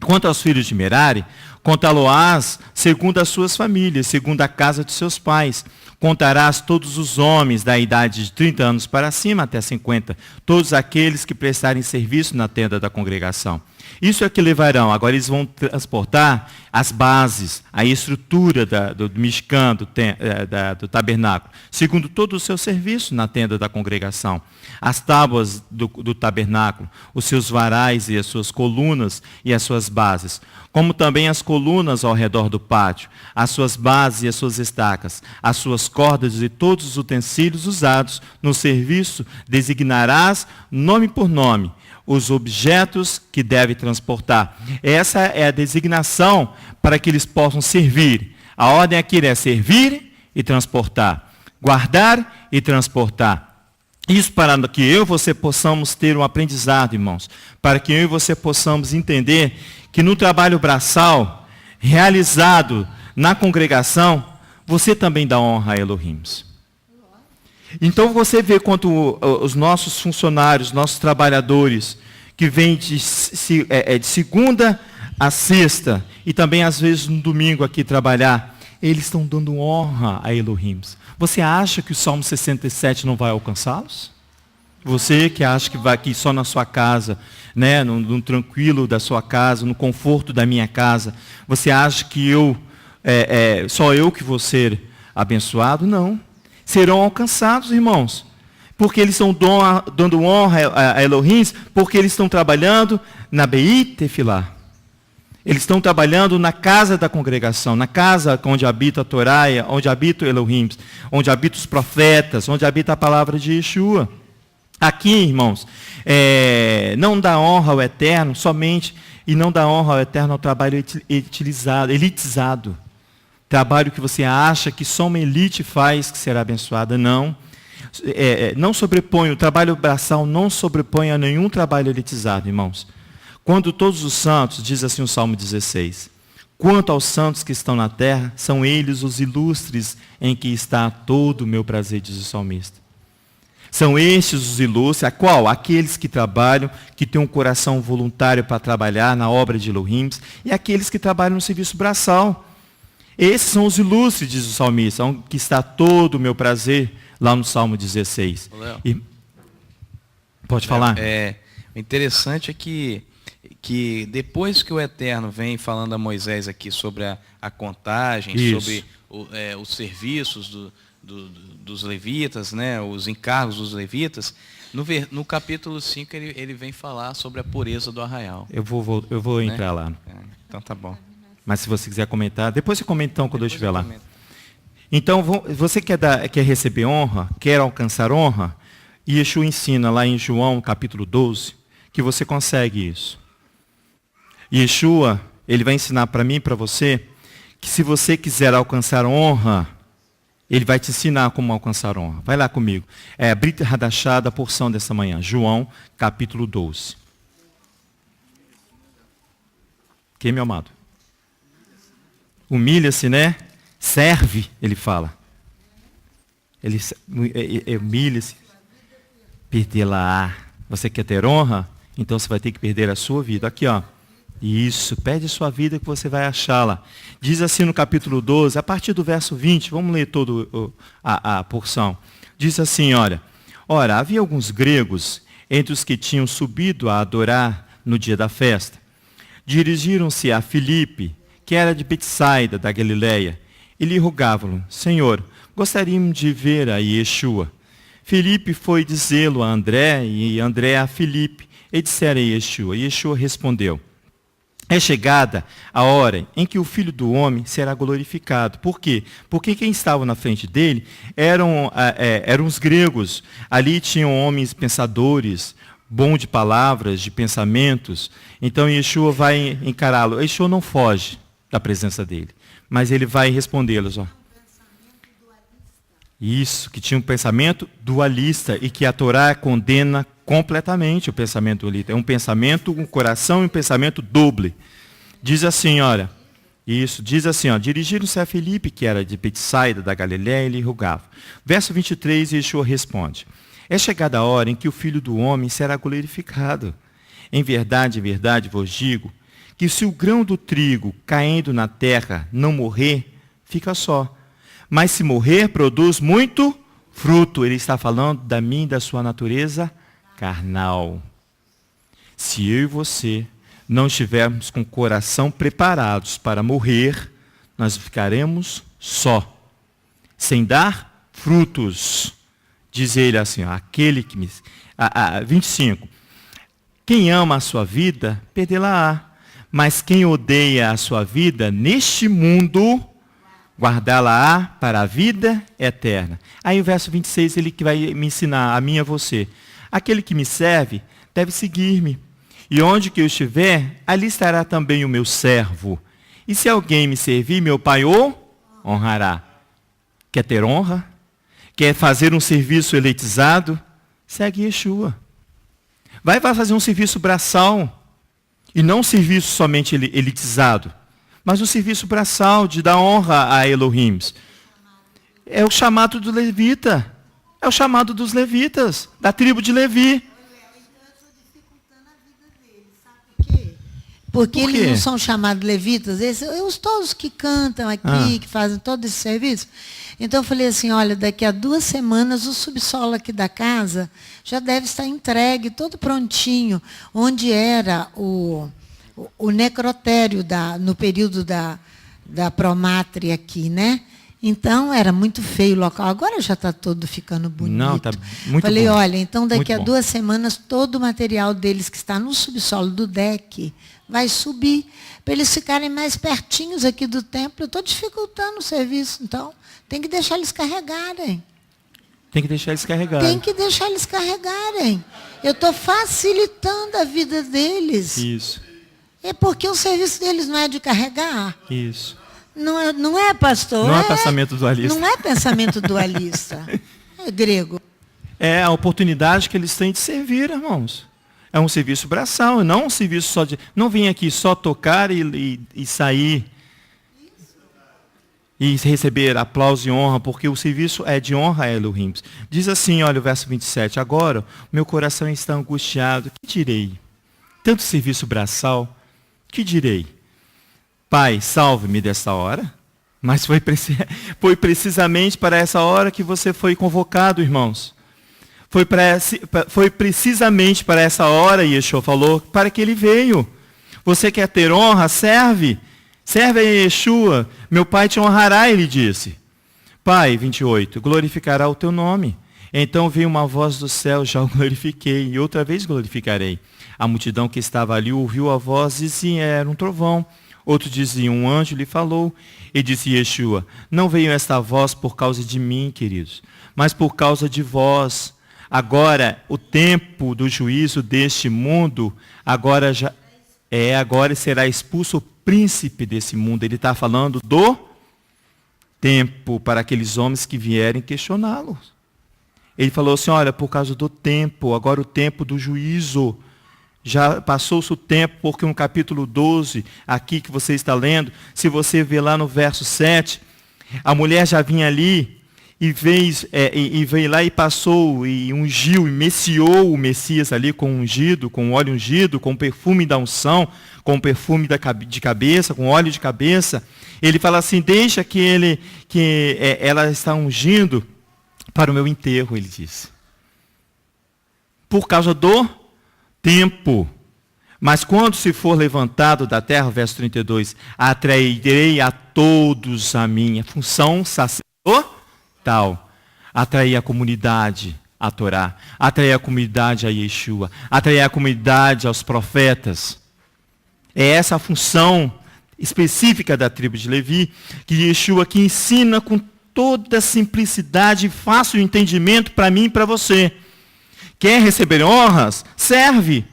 Quanto aos filhos de Merari, contá-lo-ás segundo as suas famílias, segundo a casa de seus pais. Contarás todos os homens da idade de 30 anos para cima até 50, todos aqueles que prestarem serviço na tenda da congregação. Isso é que levarão. Agora eles vão transportar as bases, a estrutura do Mishkan, do tabernáculo, segundo todo o seu serviço na tenda da congregação. As tábuas do tabernáculo, os seus varais e as suas colunas e as suas bases, como também as colunas ao redor do pátio, as suas bases e as suas estacas, as suas cordas e todos os utensílios usados no serviço, designarás nome por nome os objetos que deve transportar. Essa é a designação para que eles possam servir. A ordem aqui é servir e transportar, guardar e transportar. Isso para que eu e você possamos ter um aprendizado, irmãos. Para que eu e você possamos entender que no trabalho braçal, realizado na congregação, você também dá honra a Elohim. Então você vê quanto os nossos funcionários, nossos trabalhadores, que vêm de segunda a sexta, e também às vezes no domingo aqui trabalhar, eles estão dando honra a Elohim. Você acha que o Salmo 67 não vai alcançá-los? Você que acha que vai aqui só na sua casa, né, no tranquilo da sua casa, no conforto da minha casa, você acha que só eu que vou ser abençoado? Não. Serão alcançados, irmãos. Porque eles estão dando honra a Elohim, porque eles estão trabalhando na Beit Tefilá. Eles estão trabalhando na casa da congregação, na casa onde habita a Torá, onde habita o Elohim, onde habita os profetas, onde habita a palavra de Yeshua. Aqui, irmãos, não dá honra ao Eterno somente, e não dá honra ao Eterno ao trabalho elitizado. Trabalho que você acha que só uma elite faz que será abençoada. Não. Não sobrepõe, o trabalho braçal não sobrepõe a nenhum trabalho elitizado, irmãos. Quando todos os santos, diz assim o Salmo 16, quanto aos santos que estão na terra, são eles os ilustres em que está todo o meu prazer, diz o salmista. São estes os ilustres, a qual? Aqueles que trabalham, que têm um coração voluntário para trabalhar na obra de Elohim, e aqueles que trabalham no serviço braçal. Esses são os ilustres, diz o salmista, que está todo o meu prazer, lá no Salmo 16. Pode falar? O interessante é que depois que o Eterno vem falando a Moisés aqui sobre a contagem, Isso. sobre os serviços dos levitas, né, os encargos dos levitas, no capítulo 5 ele vem falar sobre a pureza do arraial. Eu vou entrar lá. Então tá bom. Mas se você quiser comentar, depois você comenta então quando eu estiver lá. Então, você quer receber honra, quer alcançar honra, e Yeshua ensina lá em João capítulo 12, que você consegue isso. Yeshua, ele vai ensinar para mim e para você, que se você quiser alcançar honra, ele vai te ensinar como alcançar honra. Vai lá comigo. É a Brit Hadashah da porção dessa manhã. João, capítulo 12. Quem, meu amado? Humilha-se, né? Serve, ele fala. Ele humilha-se. Perdê-la. Você quer ter honra? Então você vai ter que perder a sua vida. Aqui, ó. Isso, perde a sua vida que você vai achá-la. Diz assim no capítulo 12, a partir do verso 20, vamos ler toda a porção. Diz assim, olha, havia alguns gregos entre os que tinham subido a adorar no dia da festa. Dirigiram-se a Filipe, que era de Betsaida, da Galileia, e lhe rogavam, Senhor, gostaríamos de ver a Yeshua. Filipe foi dizê-lo a André, e André a Filipe, e disseram a Yeshua. Yeshua respondeu, é chegada a hora em que o Filho do Homem será glorificado. Por quê? Porque quem estava na frente dele eram os gregos. Ali tinham homens pensadores, bons de palavras, de pensamentos. Então Yeshua vai encará-lo. Yeshua não foge da presença dele, mas ele vai respondê-los. Isso, que tinha um pensamento dualista e que a Torá condena completamente o pensamento dualista. É um pensamento, um coração e um pensamento doble. Diz assim, dirigiram-se a Filipe, que era de Betsaida, da Galileia, e lhe rogavam. Verso 23, Yeshua responde, é chegada a hora em que o Filho do Homem será glorificado. Em verdade vos digo, que se o grão do trigo caindo na terra não morrer, fica só. Mas se morrer, produz muito fruto. Ele está falando da minha e da sua natureza carnal. Se eu e você não estivermos com o coração preparados para morrer, nós ficaremos só, sem dar frutos. Diz ele assim, aquele que me... 25. Quem ama a sua vida, perdê-la-á. Mas quem odeia a sua vida neste mundo, guardá-la-á para a vida eterna. Aí o verso 26, ele que vai me ensinar, a mim e a você. Aquele que me serve deve seguir-me. E onde que eu estiver, ali estará também o meu servo. E se alguém me servir, meu Pai o honrará. Quer ter honra? Quer fazer um serviço elitizado? segue Yeshua. Vai fazer um serviço braçal, e não um serviço somente elitizado, mas um serviço braçal de dar honra a Elohim. É o chamado do levita. É o chamado dos levitas, da tribo de Levi. Porque Por quê? eles não são chamados levitas, os todos que cantam aqui, que fazem todo esse serviço. Então eu falei assim, olha, daqui a 2 semanas o subsolo aqui da casa já deve estar entregue, todo prontinho, onde era o necrotério no período da promátria aqui, né? Então era muito feio o local. Agora já está todo ficando bonito. Não, está muito Falei, bom. olha, então daqui Muito a bom. 2 semanas todo o material deles que está no subsolo do deck vai subir, para eles ficarem mais pertinhos aqui do templo. Eu estou dificultando o serviço, então tem que deixar eles carregarem. Tem que deixar eles carregarem. Tem que deixar eles carregarem. Eu estou facilitando a vida deles. Isso, É porque o serviço deles não é de carregar. isso. Não é, pastor? Não é pensamento dualista. Não é pensamento dualista. É grego. É a oportunidade que eles têm de servir, irmãos. É um serviço braçal, não um serviço só de... Não vim aqui só tocar e sair e receber aplauso e honra, porque o serviço é de honra a Elohim. Diz assim, olha o verso 27, agora meu coração está angustiado, que direi? Tanto serviço braçal, que direi? Pai, salve-me desta hora. Mas foi precisamente para essa hora que você foi convocado, irmãos. Foi precisamente para essa hora, Yeshua falou, para que ele veio. Você quer ter honra? Serve. Serve a Yeshua. Meu Pai te honrará, ele disse. Pai, 28, glorificará o teu nome. Então veio uma voz do céu, já o glorifiquei, e outra vez glorificarei. A multidão que estava ali ouviu a voz e dizia, era um trovão. Outro dizia, um anjo lhe falou. E disse Yeshua, não veio esta voz por causa de mim, queridos, mas por causa de vós. Agora, o tempo do juízo deste mundo, agora será expulso o príncipe desse mundo. Ele está falando do tempo para aqueles homens que vierem questioná-lo. Ele falou assim, olha, por causa do tempo, agora o tempo do juízo. Já passou-se o tempo, porque no capítulo 12, aqui que você está lendo, se você ver lá no verso 7, a mulher já vinha ali e veio lá e passou e ungiu e messiou o Messias ali com ungido, com óleo ungido, com perfume da unção, com perfume de cabeça, com óleo de cabeça. Ele fala assim, deixa ela está ungindo para o meu enterro, ele disse. Por causa do tempo. Mas quando se for levantado da terra, verso 32, atrairei a todos a minha função sacerdotal. Atrair a comunidade a Torá, atrair a comunidade a Yeshua, atrair a comunidade aos profetas. É essa a função específica da tribo de Levi, que Yeshua que ensina com toda simplicidade e fácil entendimento para mim e para você. Quer receber honras? Serve.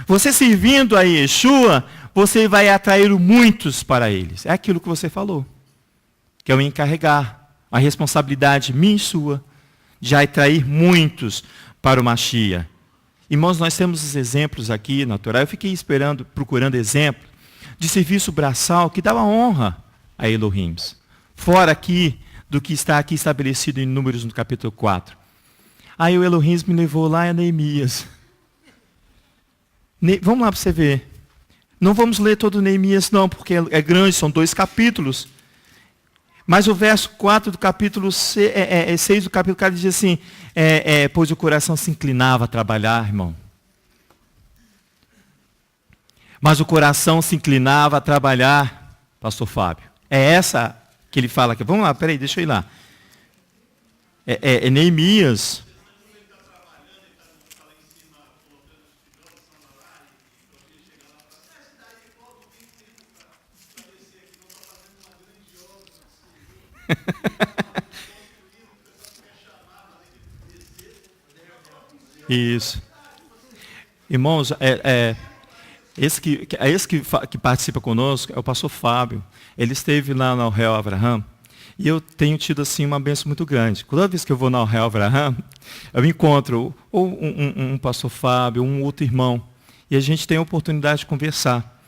Você servindo a Yeshua, você vai atrair muitos para eles. É aquilo que você falou. Que é o encarregar. A responsabilidade minha e sua de atrair muitos para o Mashiach. Irmãos, nós temos os exemplos aqui na Torá. Eu fiquei procurando exemplo de serviço braçal que dava honra a Elohim. Fora aqui do que está aqui estabelecido em Números no capítulo 4. Aí o Elohim me levou lá a Neemias. Vamos lá para você ver. Não vamos ler todo Neemias não, porque é grande, são 2 capítulos. Mas o verso 4 do capítulo 6 do capítulo 4 diz assim, pois o coração se inclinava a trabalhar, irmão. Mas o coração se inclinava a trabalhar, pastor Fábio. É essa que ele fala aqui. Vamos lá, peraí, deixa eu ir lá. É Neemias. Isso. Irmãos, esse que participa conosco é o pastor Fábio. Ele esteve lá no Réu Abraham E eu tenho tido assim uma bênção muito grande. Toda vez que eu vou na Real Abraham, eu encontro ou um pastor Fábio, um outro irmão, e a gente tem a oportunidade de conversar.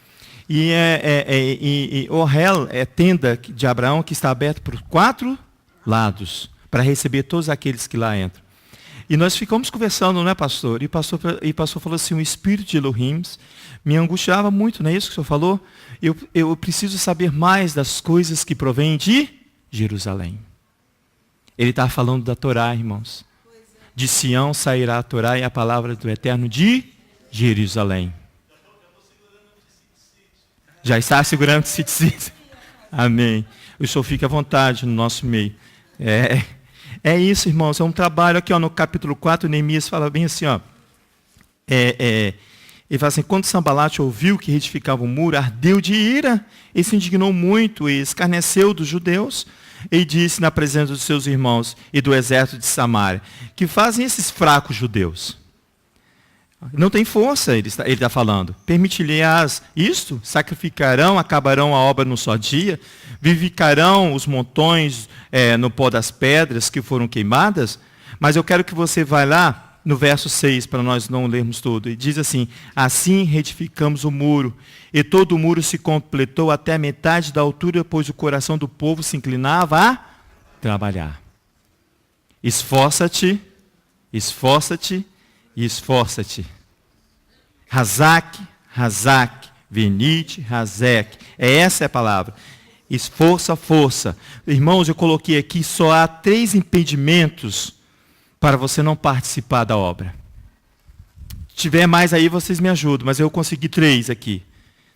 E o Ohel é tenda de Abraão que está aberta por 4 lados, para receber todos aqueles que lá entram. E nós ficamos conversando, não é, pastor? E o pastor falou assim, o espírito de Elohim me angustiava muito, não é isso que o senhor falou? Eu preciso saber mais das coisas que provêm de Jerusalém. Ele está falando da Torá, irmãos. De Sião sairá a Torá e a palavra do Eterno de Jerusalém. Já está segurando o Cid. Amém. O senhor fica à vontade no nosso meio. É isso, irmãos. É um trabalho aqui, ó, no capítulo 4, Neemias fala bem assim, ó. Ele fala assim, quando Sambalate ouviu que retificava o muro, ardeu de ira, e se indignou muito, e escarneceu dos judeus, e disse na presença dos seus irmãos e do exército de Samaria, que fazem esses fracos judeus? Não tem força, ele está falando. Permitir-lhes isto? Sacrificarão, acabarão a obra num só dia? Vivificarão os montões no pó das pedras que foram queimadas? Mas eu quero que você vá lá no verso 6, para nós não lermos tudo. E diz assim, assim retificamos o muro, e todo o muro se completou até a metade da altura, pois o coração do povo se inclinava a trabalhar. Esforça-te, esforça-te, e esforça-te. Razak, Razak, Venite, Razek. Essa é a palavra. Esforça, força. Irmãos, eu coloquei aqui, só há 3 impedimentos para você não participar da obra. Se tiver mais aí, vocês me ajudam, mas eu consegui 3 aqui.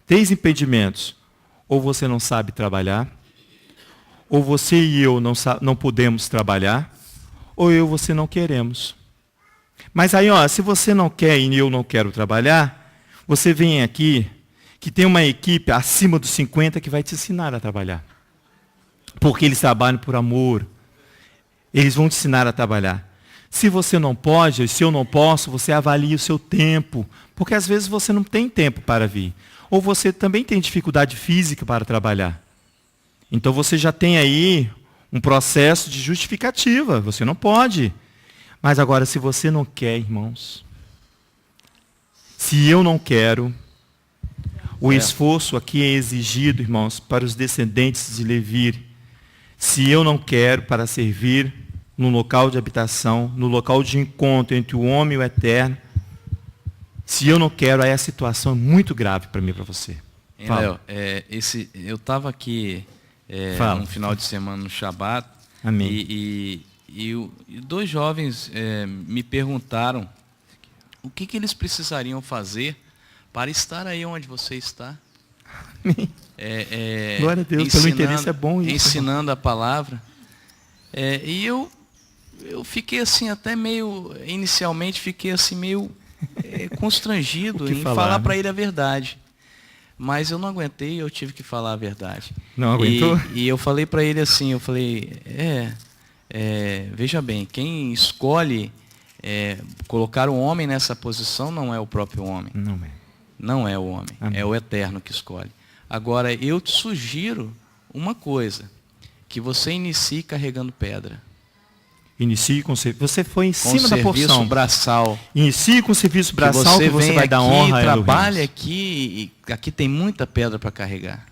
3 impedimentos. Ou você não sabe trabalhar, ou você e eu não podemos trabalhar, ou eu e você não queremos. Mas aí, ó, se você não quer e eu não quero trabalhar, você vem aqui, que tem uma equipe acima dos 50 que vai te ensinar a trabalhar. Porque eles trabalham por amor. Eles vão te ensinar a trabalhar. Se você não pode, se eu não posso, você avalia o seu tempo. Porque às vezes você não tem tempo para vir. Ou você também tem dificuldade física para trabalhar. Então você já tem aí um processo de justificativa. Você não pode. Mas agora, se você não quer, irmãos, se eu não quero, o esforço aqui é exigido, irmãos, para os descendentes de Levi. Se eu não quero, para servir no local de habitação, no local de encontro entre o homem e o eterno, se eu não quero, aí a situação é muito grave para mim e para você. Léo, eu estava aqui no final de semana no Shabat. Amém. E 2 jovens me perguntaram o que eles precisariam fazer para estar aí onde você está. Amém. Glória a Deus, pelo interesse é bom isso. Ensinando a palavra. E eu fiquei assim, até meio, inicialmente fiquei assim meio constrangido em falar para ele a verdade. Mas eu não aguentei, eu tive que falar a verdade. Não aguentou? E eu falei para ele assim, eu falei, veja bem, quem escolhe colocar o homem nessa posição não é o próprio homem. Não é o homem, Amém. É o Eterno que escolhe. Agora, eu te sugiro uma coisa, que você inicie carregando pedra. Inicie com você foi em Com cima da serviço porção. braçal. Inicie com o serviço braçal que você vem vai dar aqui, honra a trabalha Elohim. aqui, e aqui tem muita pedra para carregar.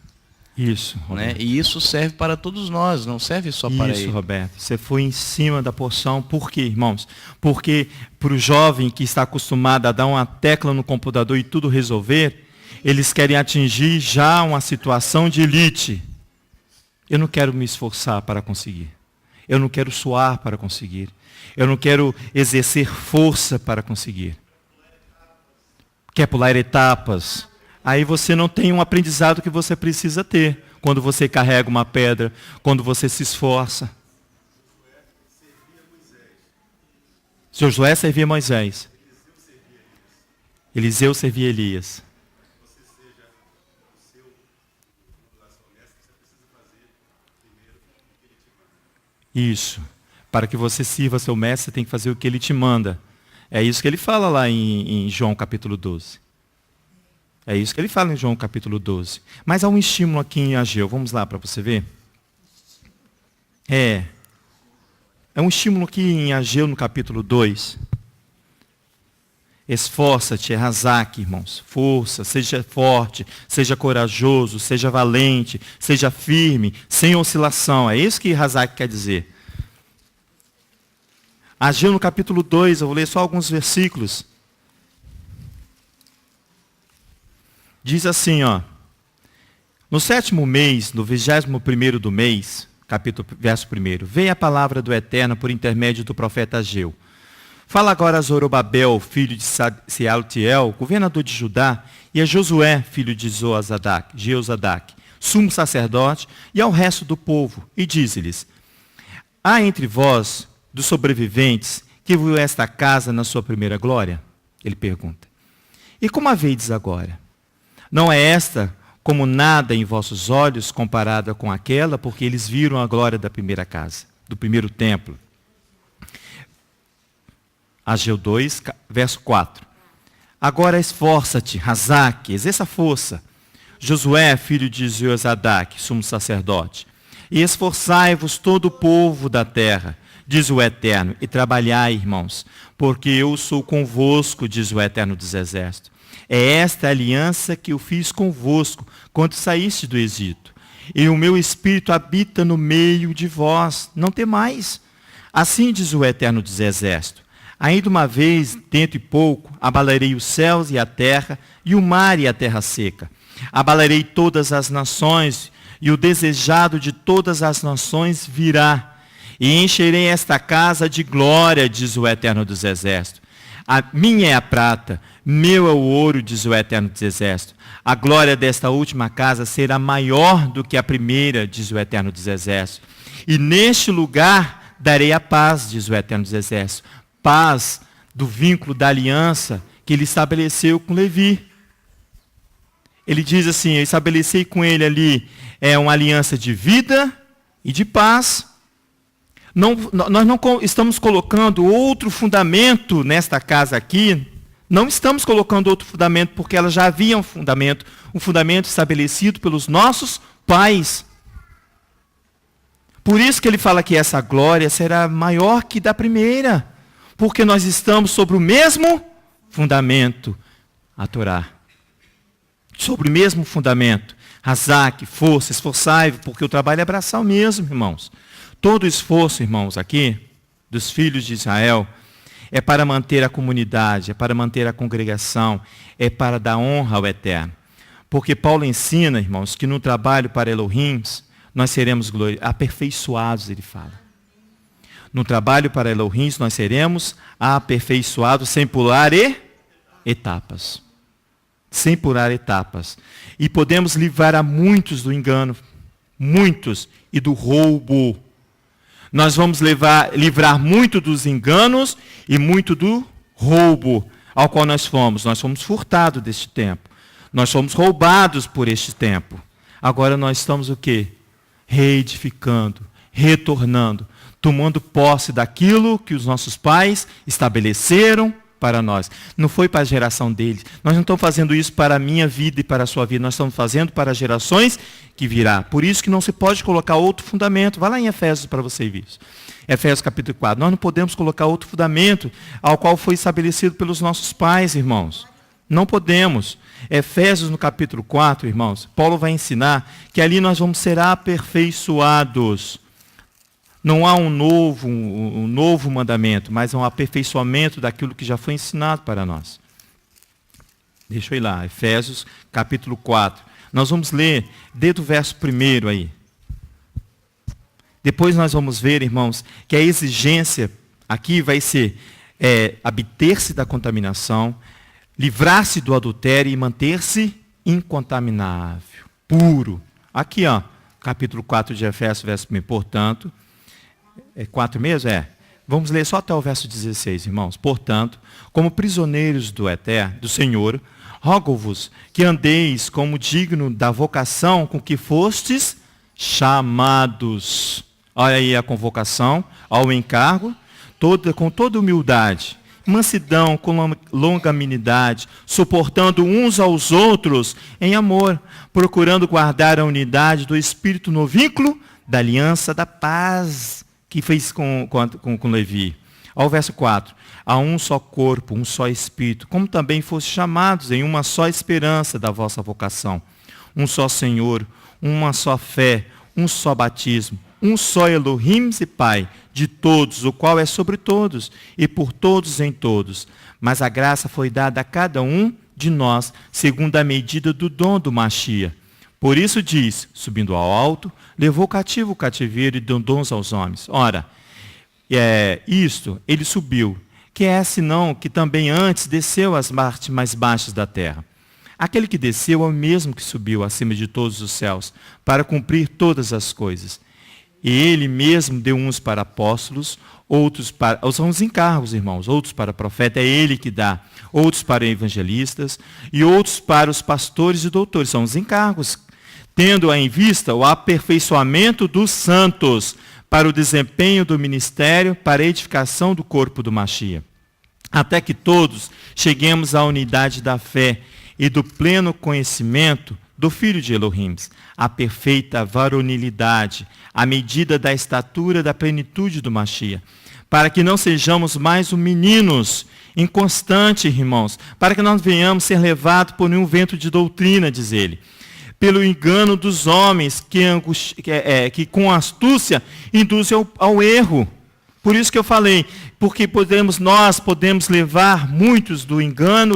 Isso, Né? Roberto. E isso serve para todos nós, não serve só para Isso, ele. Roberto. Você foi em cima da porção. Por quê, irmãos? Porque para o jovem que está acostumado a dar uma tecla no computador e tudo resolver, eles querem atingir já uma situação de elite. Eu não quero me esforçar para conseguir. Eu não quero suar para conseguir. Eu não quero exercer força para conseguir. Quer pular etapas. Aí você não tem um aprendizado que você precisa ter. Quando você carrega uma pedra, quando você se esforça. Josué servia Moisés. Eliseu servia Elias. Isso. Para que você sirva seu mestre, você tem que fazer o que ele te manda. É isso que ele fala lá em João capítulo 12. É isso que ele fala em João capítulo 12. Mas há um estímulo aqui em Ageu. Vamos lá para você ver. É um estímulo aqui em Ageu, no capítulo 2. Esforça-te, Razak, irmãos. Força, seja forte, seja corajoso, seja valente, seja firme, sem oscilação. É isso que Razak quer dizer. Ageu, no capítulo 2, eu vou ler só alguns versículos. Diz assim, ó. No 7º mês, no 21º do mês, verso 1, veio a palavra do Eterno por intermédio do profeta Ageu. Fala agora a Zorobabel, filho de Sealtiel, governador de Judá, e a Josué, filho de Jeozadak, sumo sacerdote, e ao resto do povo, e dize-lhes: há entre vós, dos sobreviventes, que viu esta casa na sua primeira glória? Ele pergunta. E como a vedes agora? Não é esta como nada em vossos olhos comparada com aquela, porque eles viram a glória da primeira casa, do primeiro templo. Ageu 2, verso 4. Agora esforça-te, Razak, exerça força. Josué, filho de Jeozadak, sumo sacerdote. E esforçai-vos todo o povo da terra, diz o Eterno, e trabalhai, irmãos, porque eu sou convosco, diz o Eterno dos Exércitos. É esta a aliança que eu fiz convosco, quando saíste do Egito. E o meu Espírito habita no meio de vós, não temais. Assim diz o Eterno dos Exércitos. Ainda uma vez, dentro e pouco, abalarei os céus e a terra, e o mar e a terra seca. Abalarei todas as nações, e o desejado de todas as nações virá. E encherei esta casa de glória, diz o Eterno dos Exércitos. A minha é a prata, meu é o ouro, diz o Eterno dos Exércitos. A glória desta última casa será maior do que a primeira, diz o Eterno dos Exércitos. E neste lugar darei a paz, diz o Eterno dos Exércitos. Paz do vínculo da aliança que ele estabeleceu com Levi. Ele diz assim, eu estabeleci com ele ali uma aliança de vida e de paz. Nós não estamos colocando outro fundamento nesta casa aqui. Não estamos colocando outro fundamento, porque ela já havia um fundamento estabelecido pelos nossos pais. Por isso que ele fala que essa glória será maior que da primeira, porque nós estamos sobre o mesmo fundamento, a Torá. Sobre o mesmo fundamento. Razak, força, esforçai-vos, porque o trabalho é braçal mesmo, irmãos. Todo o esforço, irmãos, aqui, dos filhos de Israel, é para manter a comunidade, é para manter a congregação, é para dar honra ao Eterno. Porque Paulo ensina, irmãos, que no trabalho para Elohim, nós seremos aperfeiçoados, ele fala. No trabalho para Elohim, nós seremos aperfeiçoados sem pular etapas. Sem pular etapas. E podemos livrar a muitos do engano, muitos, e do roubo. Nós vamos livrar muito dos enganos e muito do roubo ao qual nós fomos. Nós fomos furtados deste tempo. Nós fomos roubados por este tempo. Agora nós estamos o quê? Reedificando, retornando, tomando posse daquilo que os nossos pais estabeleceram para nós. Não foi para a geração deles. Nós não estamos fazendo isso para a minha vida e para a sua vida. Nós estamos fazendo para as gerações que virá. Por isso que não se pode colocar outro fundamento. Vai lá em Efésios para você ver isso. Efésios capítulo 4. Nós não podemos colocar outro fundamento ao qual foi estabelecido pelos nossos pais, irmãos. Não podemos. Efésios no capítulo 4, irmãos, Paulo vai ensinar que ali nós vamos ser aperfeiçoados. Não há um novo mandamento, mas um aperfeiçoamento daquilo que já foi ensinado para nós. Deixa eu ir lá, Efésios capítulo 4. Nós vamos ler desde o verso 1 aí. Depois nós vamos ver, irmãos, que a exigência aqui vai ser abter-se da contaminação, livrar-se do adultério e manter-se incontaminável, puro. Aqui, ó, capítulo 4 de Efésios, verso 1. Portanto, é 4 mesmo? Vamos ler só até o verso 16, irmãos. Portanto, como prisioneiros do Eterno, do Senhor, rogo-vos que andeis como digno da vocação com que fostes chamados. Olha aí a convocação, ao encargo, com toda humildade, mansidão, com longanimidade, suportando uns aos outros em amor, procurando guardar a unidade do Espírito no vínculo da aliança da paz que fez com Levi. Ao verso 4. Há um só corpo, um só espírito, como também foste chamados em uma só esperança da vossa vocação. Um só Senhor, uma só fé, um só batismo, um só Elohim e Pai, de todos, o qual é sobre todos, e por todos em todos. Mas a graça foi dada a cada um de nós, segundo a medida do dom do Machia. Por isso diz, subindo ao alto, levou cativo o cativeiro e deu dons aos homens. Ora, isto, ele subiu, que é senão que também antes desceu às partes mais baixas da terra. Aquele que desceu é o mesmo que subiu acima de todos os céus, para cumprir todas as coisas. E ele mesmo deu uns para apóstolos, outros para... São os encargos, irmãos. Outros para profeta, é ele que dá. Outros para evangelistas e outros para os pastores e doutores. São os encargos. Tendo em vista o aperfeiçoamento dos santos, para o desempenho do ministério, para a edificação do corpo do Machia. Até que todos cheguemos à unidade da fé e do pleno conhecimento do Filho de Elohim, a perfeita varonilidade, à medida da estatura da plenitude do Machia, para que não sejamos mais meninos inconstantes, irmãos, para que não venhamos ser levados por nenhum vento de doutrina, diz ele, pelo engano dos homens que com astúcia induzem ao erro. Por isso que eu falei, porque nós podemos livrar muitos do engano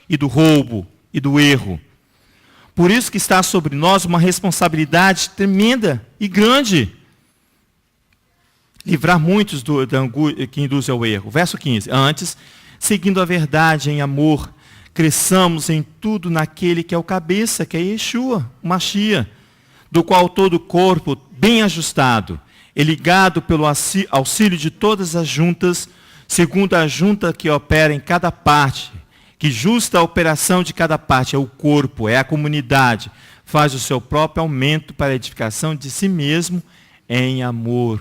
e do roubo e do erro. Por isso que está sobre nós uma responsabilidade tremenda e grande. Livrar muitos que induzem ao erro. Verso 15. Antes, seguindo a verdade em amor, cresçamos em tudo naquele que é o cabeça, que é Yeshua, o Machia, do qual todo o corpo, bem ajustado, é ligado pelo auxílio de todas as juntas, segundo a junta que opera em cada parte, que justa a operação de cada parte, é o corpo, é a comunidade, faz o seu próprio aumento para a edificação de si mesmo em amor.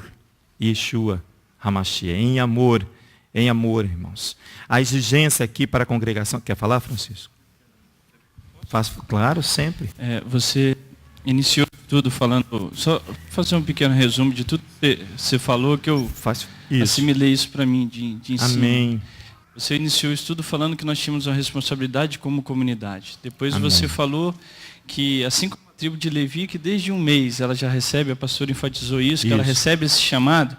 Yeshua, Hamashia, em amor, irmãos. A exigência aqui para a congregação... Quer falar, Francisco? Claro, sempre. Você iniciou tudo falando... Só fazer um pequeno resumo de tudo que você falou, que eu assimilei isso para mim de ensino. Amém. Você iniciou isso tudo falando que nós tínhamos uma responsabilidade como comunidade. Depois Amém. Você falou que, assim como a tribo de Levi, que desde um mês ela já recebe, a pastora enfatizou isso, que ela recebe esse chamado.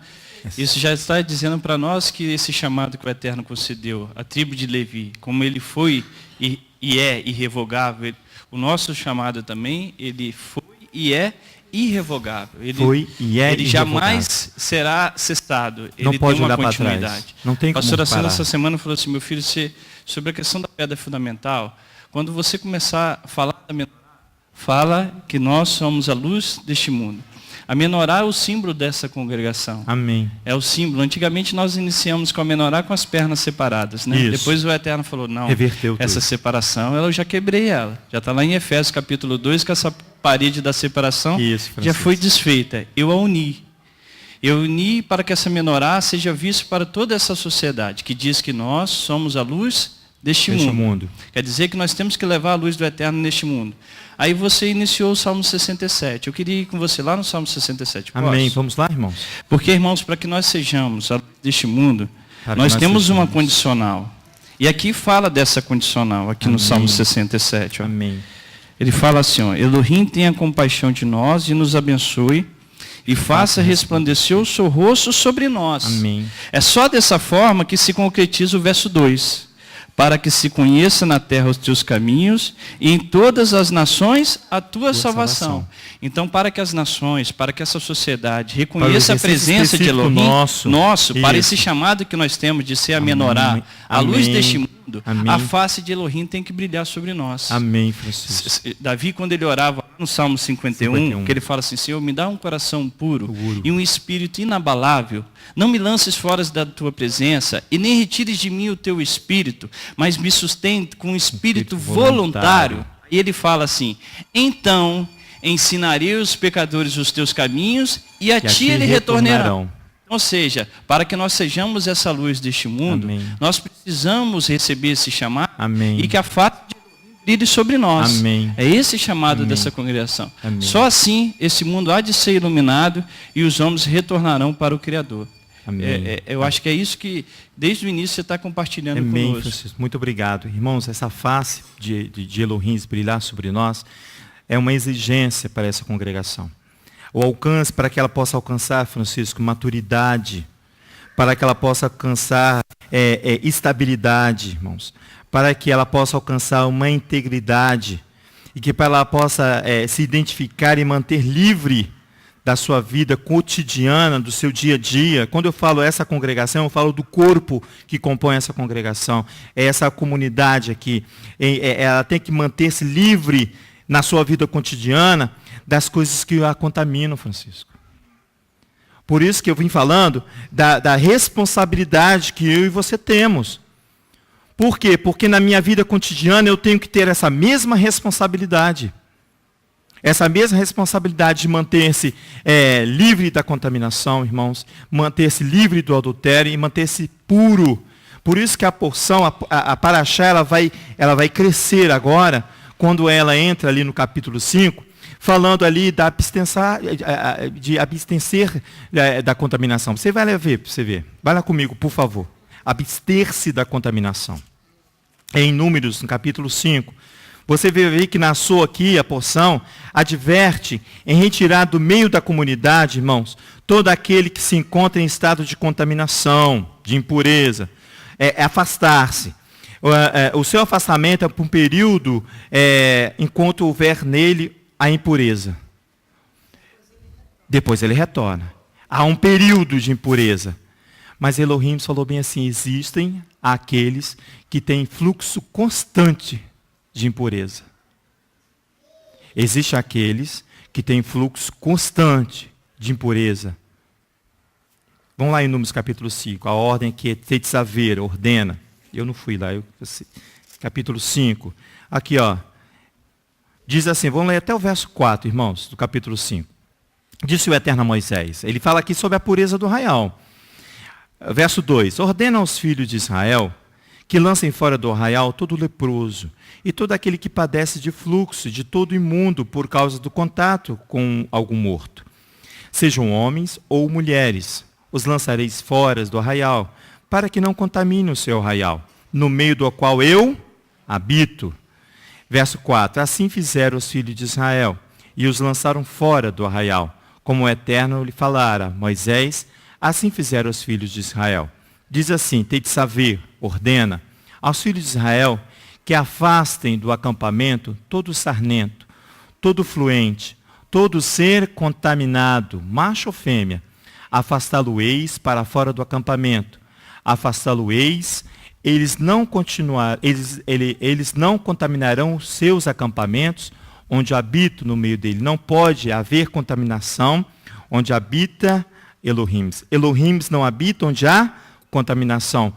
Isso já está dizendo para nós que esse chamado que o Eterno concedeu, a tribo de Levi, como ele foi e é irrevogável, o nosso chamado também, ele foi e é irrevogável. Ele jamais será cessado. Não ele pode tem uma olhar continuidade. para trás. Não tem como A pastora Sandra parar. essa semana falou assim, meu filho, sobre a questão da pedra fundamental, quando você começar a falar da menorá, fala que nós somos a luz deste mundo. A menorá é o símbolo dessa congregação. Amém. É o símbolo. Antigamente nós iniciamos com a menorá com as pernas separadas. Né? Depois o Eterno falou, não, reverteu essa tudo. Separação, eu já quebrei ela. Já está lá em Efésios capítulo 2, que essa parede da separação já foi desfeita. Eu a uni. Eu uni para que essa menorá seja vista para toda essa sociedade, que diz que nós somos a luz deste mundo. Quer dizer que nós temos que levar a luz do Eterno neste mundo. Aí você iniciou o Salmo 67. Eu queria ir com você lá no Salmo 67. Posso? Amém. Vamos lá, irmãos? Porque, irmãos, para que nós sejamos a luz deste mundo, nós temos uma condicional. E aqui fala dessa condicional, aqui no Salmo 67. Ó. Amém. Ele fala assim, ó, Elohim tenha compaixão de nós e nos abençoe e faça resplandecer o seu rosto sobre nós. Amém. É só dessa forma que se concretiza o verso 2. Para que se conheça na terra os teus caminhos e em todas as nações a tua salvação. Então, para que as nações, para que essa sociedade reconheça a presença de Elohim, para esse chamado que nós temos de ser a menorá, a luz deste mundo, a face de Elohim tem que brilhar sobre nós. Amém, Francisco. Davi, quando ele orava no Salmo 51, que ele fala assim, Senhor, me dá um coração puro e um espírito inabalável. Não me lances fora da tua presença e nem retires de mim o teu espírito, mas me sustente com um espírito voluntário. E ele fala assim, então ensinarei os pecadores os teus caminhos e a ti ele retornarão. Ou seja, para que nós sejamos essa luz deste mundo, nós precisamos receber esse chamado e que a face de Elohim líderes sobre nós. Amém. É esse chamado Amém. dessa congregação. Amém. Só assim esse mundo há de ser iluminado e os homens retornarão para o Criador. Amém. Eu acho que é isso que, desde o início, você está compartilhando Amém, conosco. Francisco. Muito obrigado. Irmãos, essa face de Elohim brilhar sobre nós é uma exigência para essa congregação. O alcance, para que ela possa alcançar, Francisco, maturidade, para que ela possa alcançar estabilidade, irmãos, para que ela possa alcançar uma integridade e que para ela possa se identificar e manter livre da sua vida cotidiana, do seu dia a dia. Quando eu falo essa congregação, eu falo do corpo que compõe essa congregação, é essa comunidade aqui. Ela tem que manter-se livre na sua vida cotidiana das coisas que a contaminam, Francisco. Por isso que eu vim falando da responsabilidade que eu e você temos. Por quê? Porque na minha vida cotidiana eu tenho que ter essa mesma responsabilidade. Essa mesma responsabilidade de manter-se livre da contaminação, irmãos, manter-se livre do adultério e manter-se puro. Por isso que a porção, a paraxá, ela vai crescer agora, quando ela entra ali no capítulo 5, falando ali de abster da contaminação. Você vai lá ver, para você ver. Vai lá comigo, por favor. Abster-se da contaminação. Em Números, no capítulo 5. Você vê aí que na sua aqui, a porção, adverte em retirar do meio da comunidade, irmãos, todo aquele que se encontra em estado de contaminação, de impureza. Afastar-se. O seu afastamento é por um período enquanto houver nele a impureza. Depois ele retorna. Há um período de impureza. Mas Elohim falou bem assim, existem aqueles que têm fluxo constante de impureza. Existem aqueles que têm fluxo constante de impureza. Vamos lá em Números capítulo 5, a ordem que Tetzaver ordena. Eu não fui lá, capítulo 5. Aqui, ó. Diz assim, vamos ler até o verso 4, irmãos, do capítulo 5. Disse o Eterno a Moisés. Ele fala aqui sobre a pureza do arraial. Verso 2. Ordena aos filhos de Israel que lancem fora do arraial todo leproso e todo aquele que padece de fluxo, de todo imundo por causa do contato com algum morto. Sejam homens ou mulheres, os lançareis fora do arraial, para que não contamine o seu arraial, no meio do qual eu habito. Verso 4. Assim fizeram os filhos de Israel, e os lançaram fora do arraial, como o Eterno lhe falara. Moisés, assim fizeram os filhos de Israel. Diz assim, Tetzaver ordena aos filhos de Israel que afastem do acampamento todo sarnento, todo fluente, todo ser contaminado, macho ou fêmea. Afastá-lo-eis para fora do acampamento. Afastá-lo-eis, eles não contaminarão os seus acampamentos, onde habito no meio dele. Não pode haver contaminação onde habita Elohim. Elohim não habita onde há contaminação.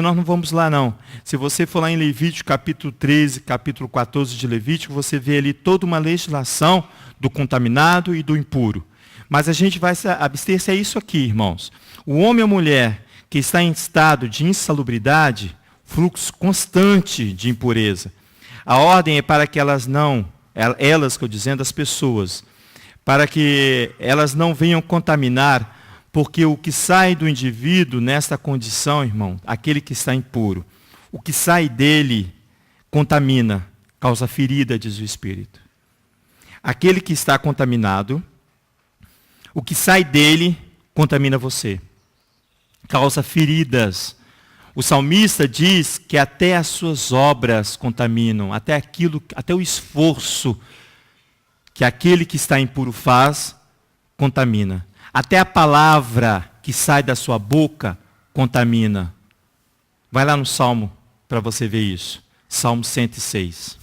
Nós não vamos lá não. Se você for lá em Levítico, capítulo 13, capítulo 14 de Levítico, você vê ali toda uma legislação do contaminado e do impuro. Mas a gente vai abster-se a isso aqui, irmãos. O homem ou mulher que está em estado de insalubridade, fluxo constante de impureza. A ordem é para que elas que eu dizendo, as pessoas, para que elas não venham contaminar, porque o que sai do indivíduo nesta condição, irmão, aquele que está impuro, o que sai dele contamina, causa ferida, diz o Espírito. Aquele que está contaminado, o que sai dele contamina você, causa feridas. O salmista diz que até as suas obras contaminam, até o esforço que aquele que está impuro faz, contamina. Até a palavra que sai da sua boca contamina. Vai lá no Salmo para você ver isso. Salmo 106.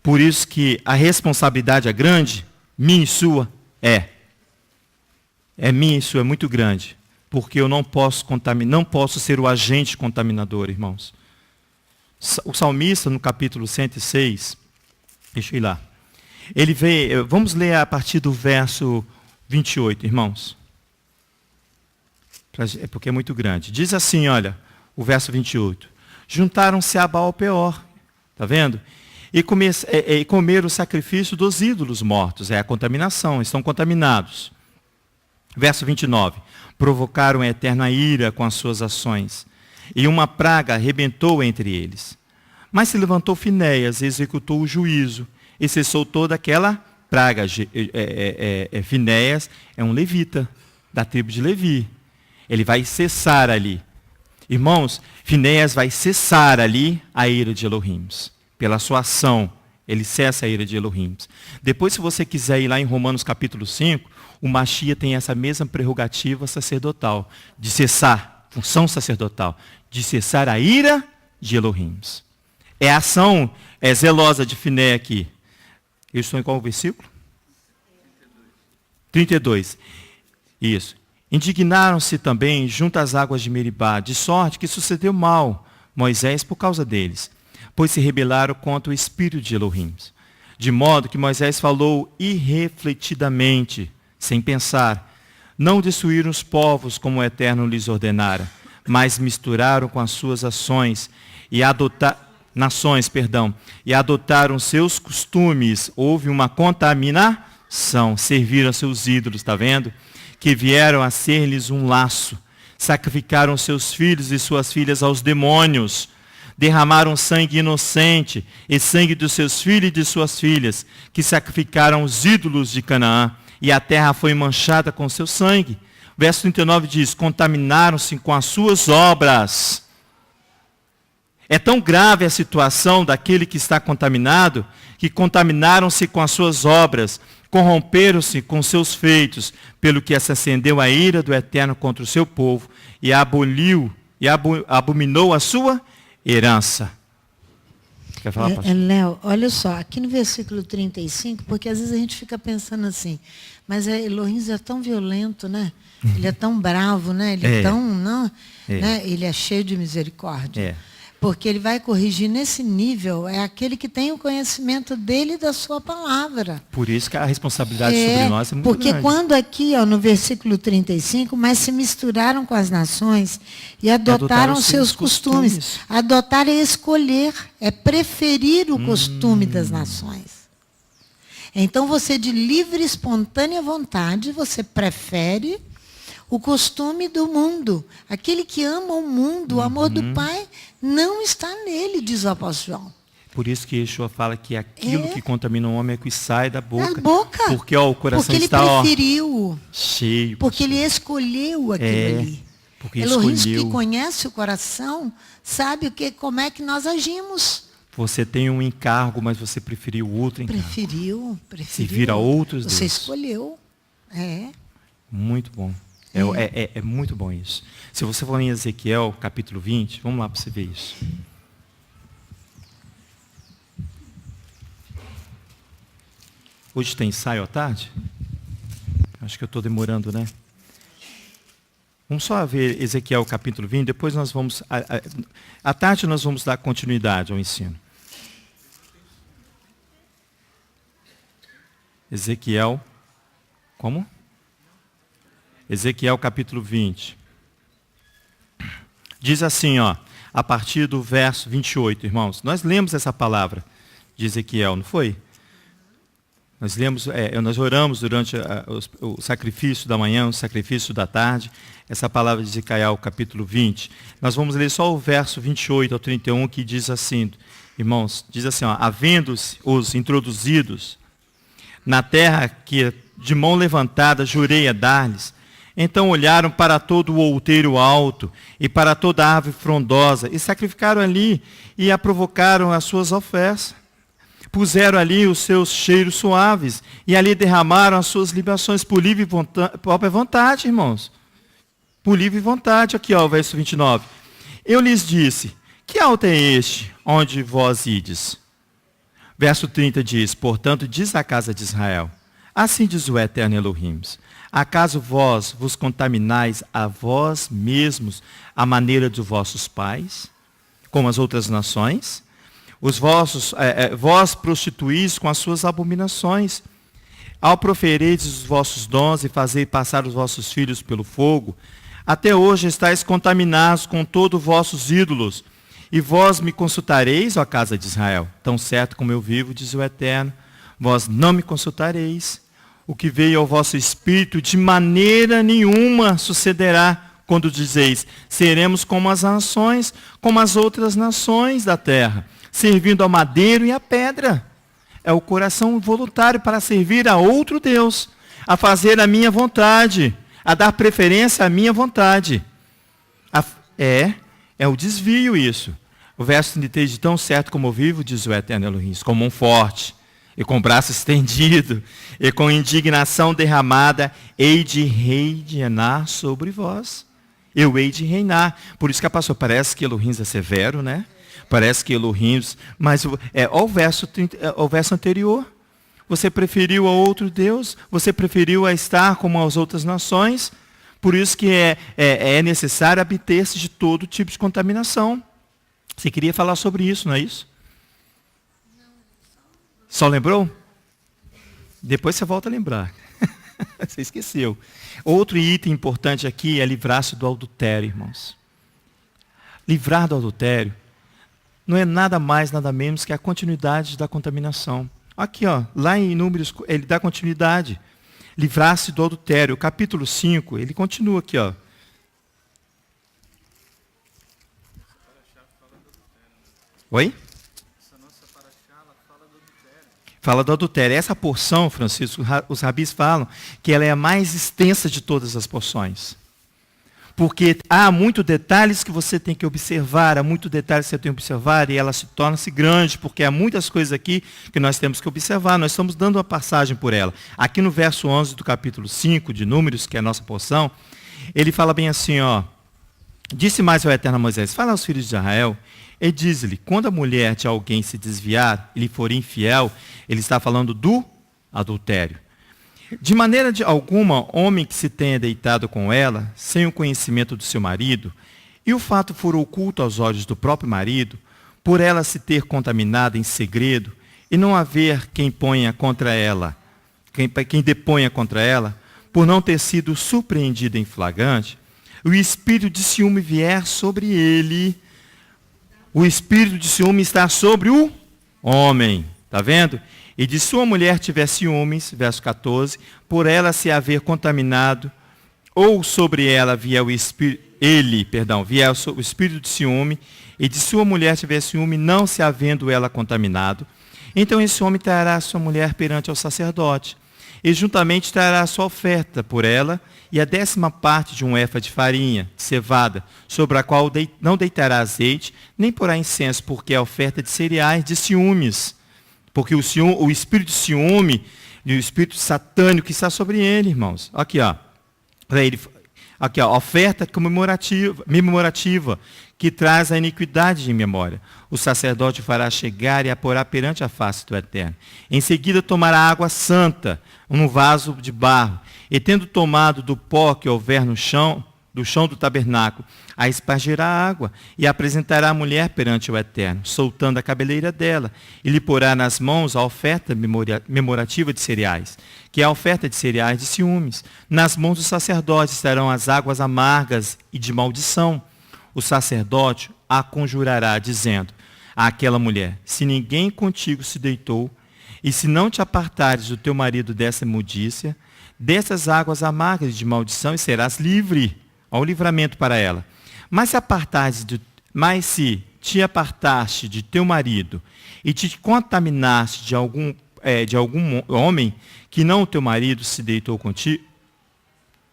Por isso que a responsabilidade é grande, minha e sua é. É minha e sua, é muito grande. Porque eu não posso ser o agente contaminador, irmãos. O salmista, no capítulo 106, deixa eu ir lá. Ele vê, vamos ler a partir do verso 28, irmãos. Porque é muito grande. Diz assim, olha, o verso 28. juntaram-se a Baal-Peor. Está vendo? E comeram o sacrifício dos ídolos mortos. É a contaminação, estão contaminados. Verso 29. Provocaram a eterna ira com as suas ações, e uma praga arrebentou entre eles. Mas se levantou Finéias, executou o juízo, e cessou toda aquela praga. Finéias é um levita, da tribo de Levi. Ele vai cessar ali. Irmãos, Finéias vai cessar ali a ira de Elohim. Pela sua ação, ele cessa a ira de Elohim. Depois, se você quiser ir lá em Romanos capítulo 5, o Machia tem essa mesma prerrogativa sacerdotal, de cessar, função sacerdotal, de cessar a ira de Elohim. É a ação zelosa de Finéias aqui. Eu estou em qual versículo? 32. Isso. Indignaram-se também junto às águas de Meribá, de sorte que sucedeu mal Moisés por causa deles, pois se rebelaram contra o espírito de Elohim. De modo que Moisés falou irrefletidamente, sem pensar. Não destruíram os povos como o Eterno lhes ordenara, mas misturaram com as suas ações e adotaram seus costumes. Houve uma contaminação, serviram seus ídolos, está vendo? Que vieram a ser-lhes um laço, sacrificaram seus filhos e suas filhas aos demônios, derramaram sangue inocente e sangue dos seus filhos e de suas filhas, que sacrificaram os ídolos de Canaã, e a terra foi manchada com seu sangue. Verso 39 diz, contaminaram-se com as suas obras. É tão grave a situação daquele que está contaminado, que contaminaram-se com as suas obras, corromperam-se com seus feitos, pelo que se acendeu a ira do Eterno contra o seu povo, e abominou a sua herança. Quer falar, pastor? Léo, olha só, aqui no versículo 35, porque às vezes a gente fica pensando assim, mas Elohim é tão violento, né? Ele é tão bravo, né? Ele é tão, não, né? Ele é cheio de misericórdia. Porque ele vai corrigir nesse nível, é aquele que tem o conhecimento dele e da sua palavra. Por isso que a responsabilidade sobre nós é muito grande. Porque quando aqui, no versículo 35, mas se misturaram com as nações e adotaram seus costumes. Adotar é escolher, é preferir o costume das nações. Então você, de livre e espontânea vontade, você prefere o costume do mundo. Aquele que ama o mundo, o amor do Pai, não está nele, diz o apóstolo João. Por isso que Yeshua fala que aquilo que contamina o homem é que sai da boca. Da boca. Porque o coração porque ele está preferiu, cheio. Porque ele escolheu aquilo ali. Porque Elohim, escolheu. que conhece o coração, sabe como é que nós agimos. Você tem um encargo, mas você preferiu outro encargo. Preferiu. Se vira outros Você deuses. escolheu. Muito bom. É muito bom isso. Se você for em Ezequiel, capítulo 20, vamos lá para você ver isso. Hoje tem ensaio à tarde? Acho que eu estou demorando, né? Vamos só ver Ezequiel, capítulo 20, depois nós vamos... À tarde nós vamos dar continuidade ao ensino. Ezequiel, como? Ezequiel capítulo 20. Diz assim, a partir do verso 28, irmãos. Nós lemos essa palavra de Ezequiel, não foi? Nós lemos, nós oramos durante o sacrifício da manhã, o sacrifício da tarde, essa palavra de Ezequiel capítulo 20. Nós vamos ler só o verso 28 ao 31, que diz assim, irmãos, diz assim, havendo-se os introduzidos na terra que de mão levantada jurei a dar-lhes, então olharam para todo o outeiro alto e para toda a árvore frondosa e sacrificaram ali e provocaram as suas ofertas. Puseram ali os seus cheiros suaves e ali derramaram as suas libações por livre própria vontade, irmãos. Por livre vontade, aqui o verso 29. Eu lhes disse, que alto é este onde vós ides? Verso 30 diz, portanto diz a casa de Israel, assim diz o Eterno Elohim, acaso vós vos contaminais a vós mesmos à maneira dos vossos pais, como as outras nações? Vós prostituís com as suas abominações. Ao proferirdes os vossos dons e fazer passar os vossos filhos pelo fogo, até hoje estáis contaminados com todos os vossos ídolos, E vós me consultareis, ó casa de Israel. Tão certo como eu vivo, diz o Eterno, vós não me consultareis. O que veio ao vosso espírito de maneira nenhuma sucederá, quando dizeis, seremos como as nações, como as outras nações da terra, servindo ao madeiro e à pedra. É o coração voluntário para servir a outro Deus, a fazer a minha vontade, a dar preferência à minha vontade. É o desvio isso. O verso 33, de tão certo como eu vivo, diz o Eterno Elohim, com mão forte, e com braço estendido, e com indignação derramada, hei de reinar sobre vós. Eu hei de reinar. Por isso que a pastora, parece que Elohim é severo, né? Parece que Elohim, mas olha o verso anterior. Você preferiu a outro Deus, você preferiu a estar como as outras nações, por isso que é necessário abster-se de todo tipo de contaminação. Você queria falar sobre isso, não é isso? Só lembrou? Depois você volta a lembrar. Você esqueceu. Outro item importante aqui é livrar-se do adultério, irmãos. Livrar do adultério não é nada mais, nada menos que a continuidade da contaminação. Aqui, lá em Números, ele dá continuidade. Livrar-se do adultério. O capítulo 5, ele continua aqui, Oi? Fala do adultério. Essa porção, Francisco, os rabis falam que ela é a mais extensa de todas as porções. Porque há muitos detalhes que você tem que observar, há muitos detalhes que você tem que observar, e ela se torna-se grande, porque há muitas coisas aqui que nós temos que observar. Nós estamos dando uma passagem por ela. Aqui no verso 11 do capítulo 5 de Números, que é a nossa porção, ele fala bem assim, disse mais ao Eterno a Moisés, fala aos filhos de Israel, e diz-lhe, quando a mulher de alguém se desviar e lhe for infiel, ele está falando do adultério. De maneira alguma, homem que se tenha deitado com ela, sem o conhecimento do seu marido, e o fato for oculto aos olhos do próprio marido, por ela se ter contaminado em segredo, e não haver quem ponha contra ela, quem deponha contra ela, por não ter sido surpreendido em flagrante, o espírito de ciúme vier sobre ele. O espírito de ciúme está sobre o homem. Está vendo? E de sua mulher tiver ciúmes, verso 14, por ela se haver contaminado, ou sobre ela vier o espírito, vier o espírito de ciúme, e de sua mulher tiver ciúme, não se havendo ela contaminado, então esse homem trará a sua mulher perante ao sacerdote, e juntamente trará a sua oferta por ela, e a 10ª parte de um efa de farinha, de cevada, sobre a qual não deitará azeite, nem porá incenso, porque é a oferta de cereais de ciúmes. Porque o espírito de ciúme e o espírito satânico que está sobre ele, irmãos. Aqui, oferta comemorativa, que traz a iniquidade de memória. O sacerdote fará chegar e a porá perante a face do Eterno. Em seguida tomará água santa, num vaso de barro, e tendo tomado do pó que houver no chão, do tabernáculo, a espargirá a água, e apresentará a mulher perante o Eterno, soltando a cabeleira dela, e lhe porá nas mãos a oferta memorativa de cereais, que é a oferta de cereais de ciúmes. Nas mãos do sacerdote estarão as águas amargas e de maldição. O sacerdote a conjurará, dizendo àquela mulher, se ninguém contigo se deitou, e se não te apartares do teu marido dessa imundícia, dessas águas amargas de maldição, e serás livre. Ao livramento para ela. Mas se te apartaste de teu marido e te contaminaste de algum homem que não o teu marido se deitou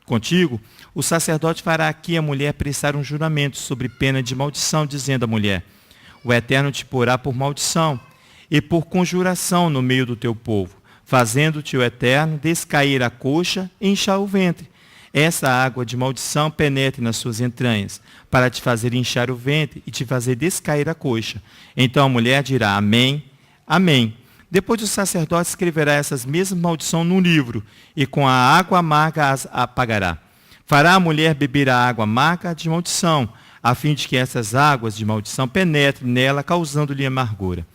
contigo, o sacerdote fará aqui a mulher prestar um juramento sobre pena de maldição, dizendo à mulher, o Eterno te porá por maldição e por conjuração no meio do teu povo, fazendo-te o Eterno descair a coxa e inchar o ventre. Essa água de maldição penetre nas suas entranhas, para te fazer inchar o ventre e te fazer descair a coxa. Então a mulher dirá, amém, amém. Depois o sacerdote escreverá essas mesmas maldições num livro, e com a água amarga as apagará. Fará a mulher beber a água amarga de maldição, a fim de que essas águas de maldição penetrem nela, causando-lhe amargura.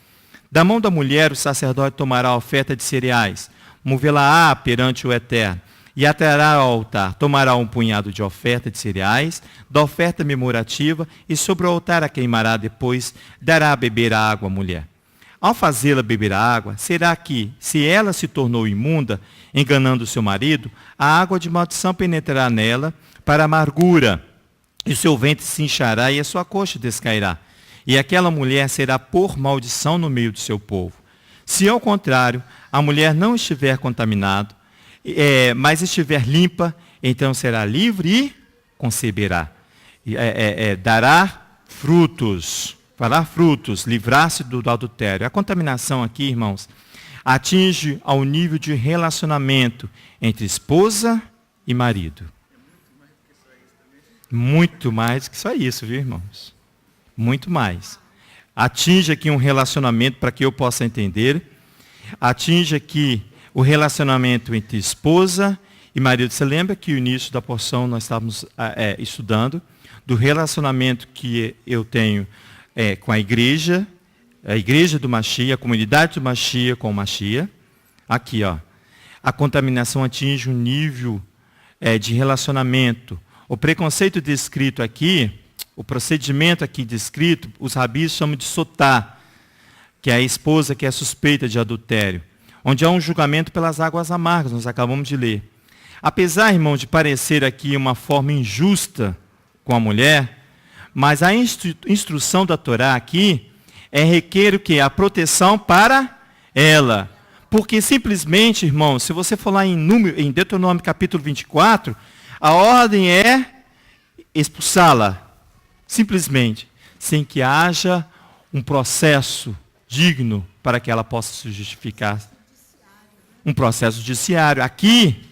Da mão da mulher o sacerdote tomará a oferta de cereais, movê-la-á perante o Eterno, e a trará ao altar. Tomará um punhado de oferta de cereais, da oferta memorativa, e sobre o altar a queimará. Depois dará a beber a água à mulher. Ao fazê-la beber a água, será que, se ela se tornou imunda, enganando seu marido, a água de maldição penetrará nela para a amargura, e o seu ventre se inchará e a sua coxa descairá. E aquela mulher será por maldição no meio do seu povo. Se, ao contrário, a mulher não estiver contaminada, mas estiver limpa, então será livre e conceberá. Dará frutos. Fará frutos, livrar-se do adultério. A contaminação aqui, irmãos, atinge ao nível de relacionamento entre esposa e marido. Muito mais que só isso, viu, irmãos? Muito mais. Atinge aqui um relacionamento, para que eu possa entender, atinge aqui o relacionamento entre esposa e marido. Você lembra que no início da porção nós estávamos estudando do relacionamento que eu tenho com a igreja do Mashiach, a comunidade do Mashiach com o Mashiach. Aqui, ó, a contaminação atinge um nível de relacionamento. O preconceito descrito aqui, o procedimento aqui descrito, os rabis chamam de sotá, que é a esposa que é suspeita de adultério, onde há um julgamento pelas águas amargas, nós acabamos de ler. Apesar, irmão, de parecer aqui uma forma injusta com a mulher, mas a instrução da Torá aqui requer o quê? A proteção para ela. Porque simplesmente, irmão, se você for lá em Deuteronômio capítulo 24, a ordem é expulsá-la. Simplesmente. Sem que haja um processo digno para que ela possa se justificar. Um processo judiciário. Aqui,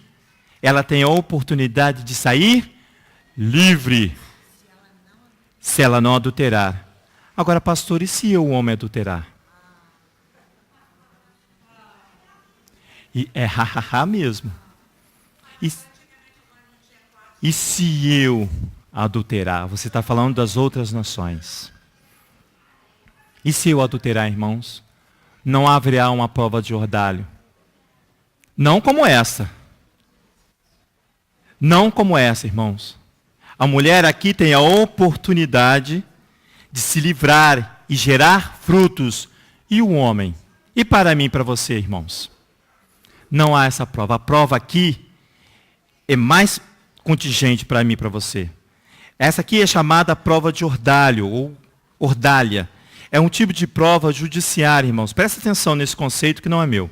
ela tem a oportunidade de sair livre. Se ela não adulterar. Agora, pastor, e se o homem adulterar? E é ha mesmo. E se eu adulterar? Você está falando das outras nações. E se eu adulterar, irmãos? Não haverá uma prova de ordalho. Não como essa. Não como essa, irmãos. A mulher aqui tem a oportunidade de se livrar e gerar frutos. E o homem? E para mim e para você, irmãos? Não há essa prova. A prova aqui é mais contingente para mim e para você. Essa aqui é chamada prova de ordalho, ou ordalha. É um tipo de prova judiciária, irmãos. Presta atenção nesse conceito que não é meu.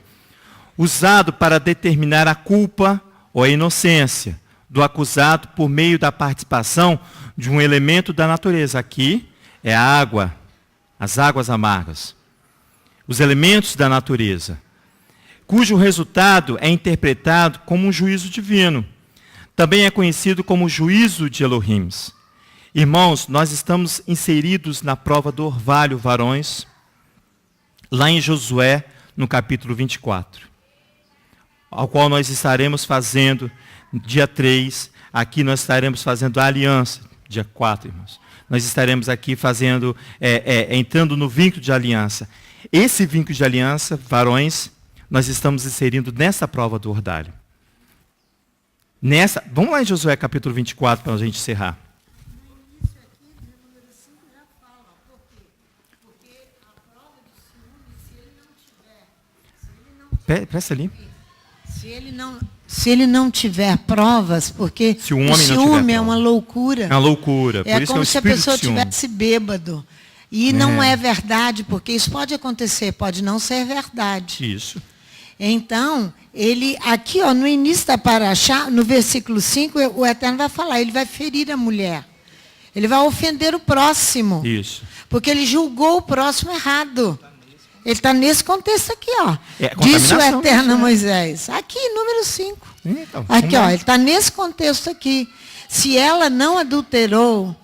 Usado para determinar a culpa ou a inocência do acusado por meio da participação de um elemento da natureza. Aqui é a água, as águas amargas. Os elementos da natureza, cujo resultado é interpretado como um juízo divino. Também é conhecido como juízo de Elohim. Irmãos, nós estamos inseridos na prova do orvalho, varões, lá em Josué, no capítulo 24, ao qual nós estaremos fazendo dia 3, aqui nós estaremos fazendo a aliança, dia 4, irmãos. Nós estaremos aqui fazendo, entrando no vínculo de aliança. Esse vínculo de aliança, varões, nós estamos inserindo nessa prova do ordalho. Vamos lá em Josué capítulo 24 para a gente encerrar. Presta ali. Se ele não tiver provas, porque se o ciúme é uma loucura. É uma loucura. É como se a pessoa estivesse bêbado. E não é verdade, porque isso pode acontecer, pode não ser verdade. Isso. Então, ele, aqui no início da Paraxá, no versículo 5, o Eterno vai falar, ele vai ferir a mulher. Ele vai ofender o próximo. Isso. Porque ele julgou o próximo errado. Ele está nesse contexto aqui, ó. Disse o Eterno a Moisés. Aqui, número 5. Então, aqui, ó. Ele está nesse contexto aqui. Se ela não adulterou,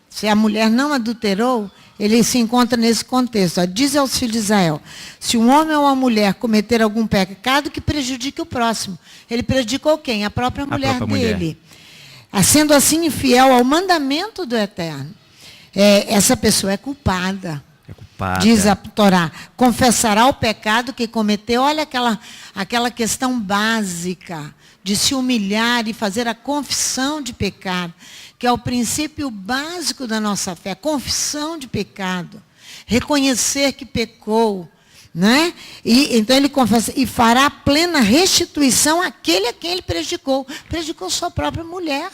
se a mulher não adulterou, ele se encontra nesse contexto. Ó. Diz aos filhos de Israel, se um homem ou uma mulher cometer algum pecado que prejudique o próximo, ele prejudicou quem? A própria mulher dele. Sendo assim infiel ao mandamento do Eterno, essa pessoa é culpada. Diz a Torá, confessará o pecado que cometeu. Olha aquela questão básica de se humilhar e fazer a confissão de pecado, que é o princípio básico da nossa fé, confissão de pecado, reconhecer que pecou, né? E então ele confessa e fará plena restituição àquele a quem ele prejudicou sua própria mulher.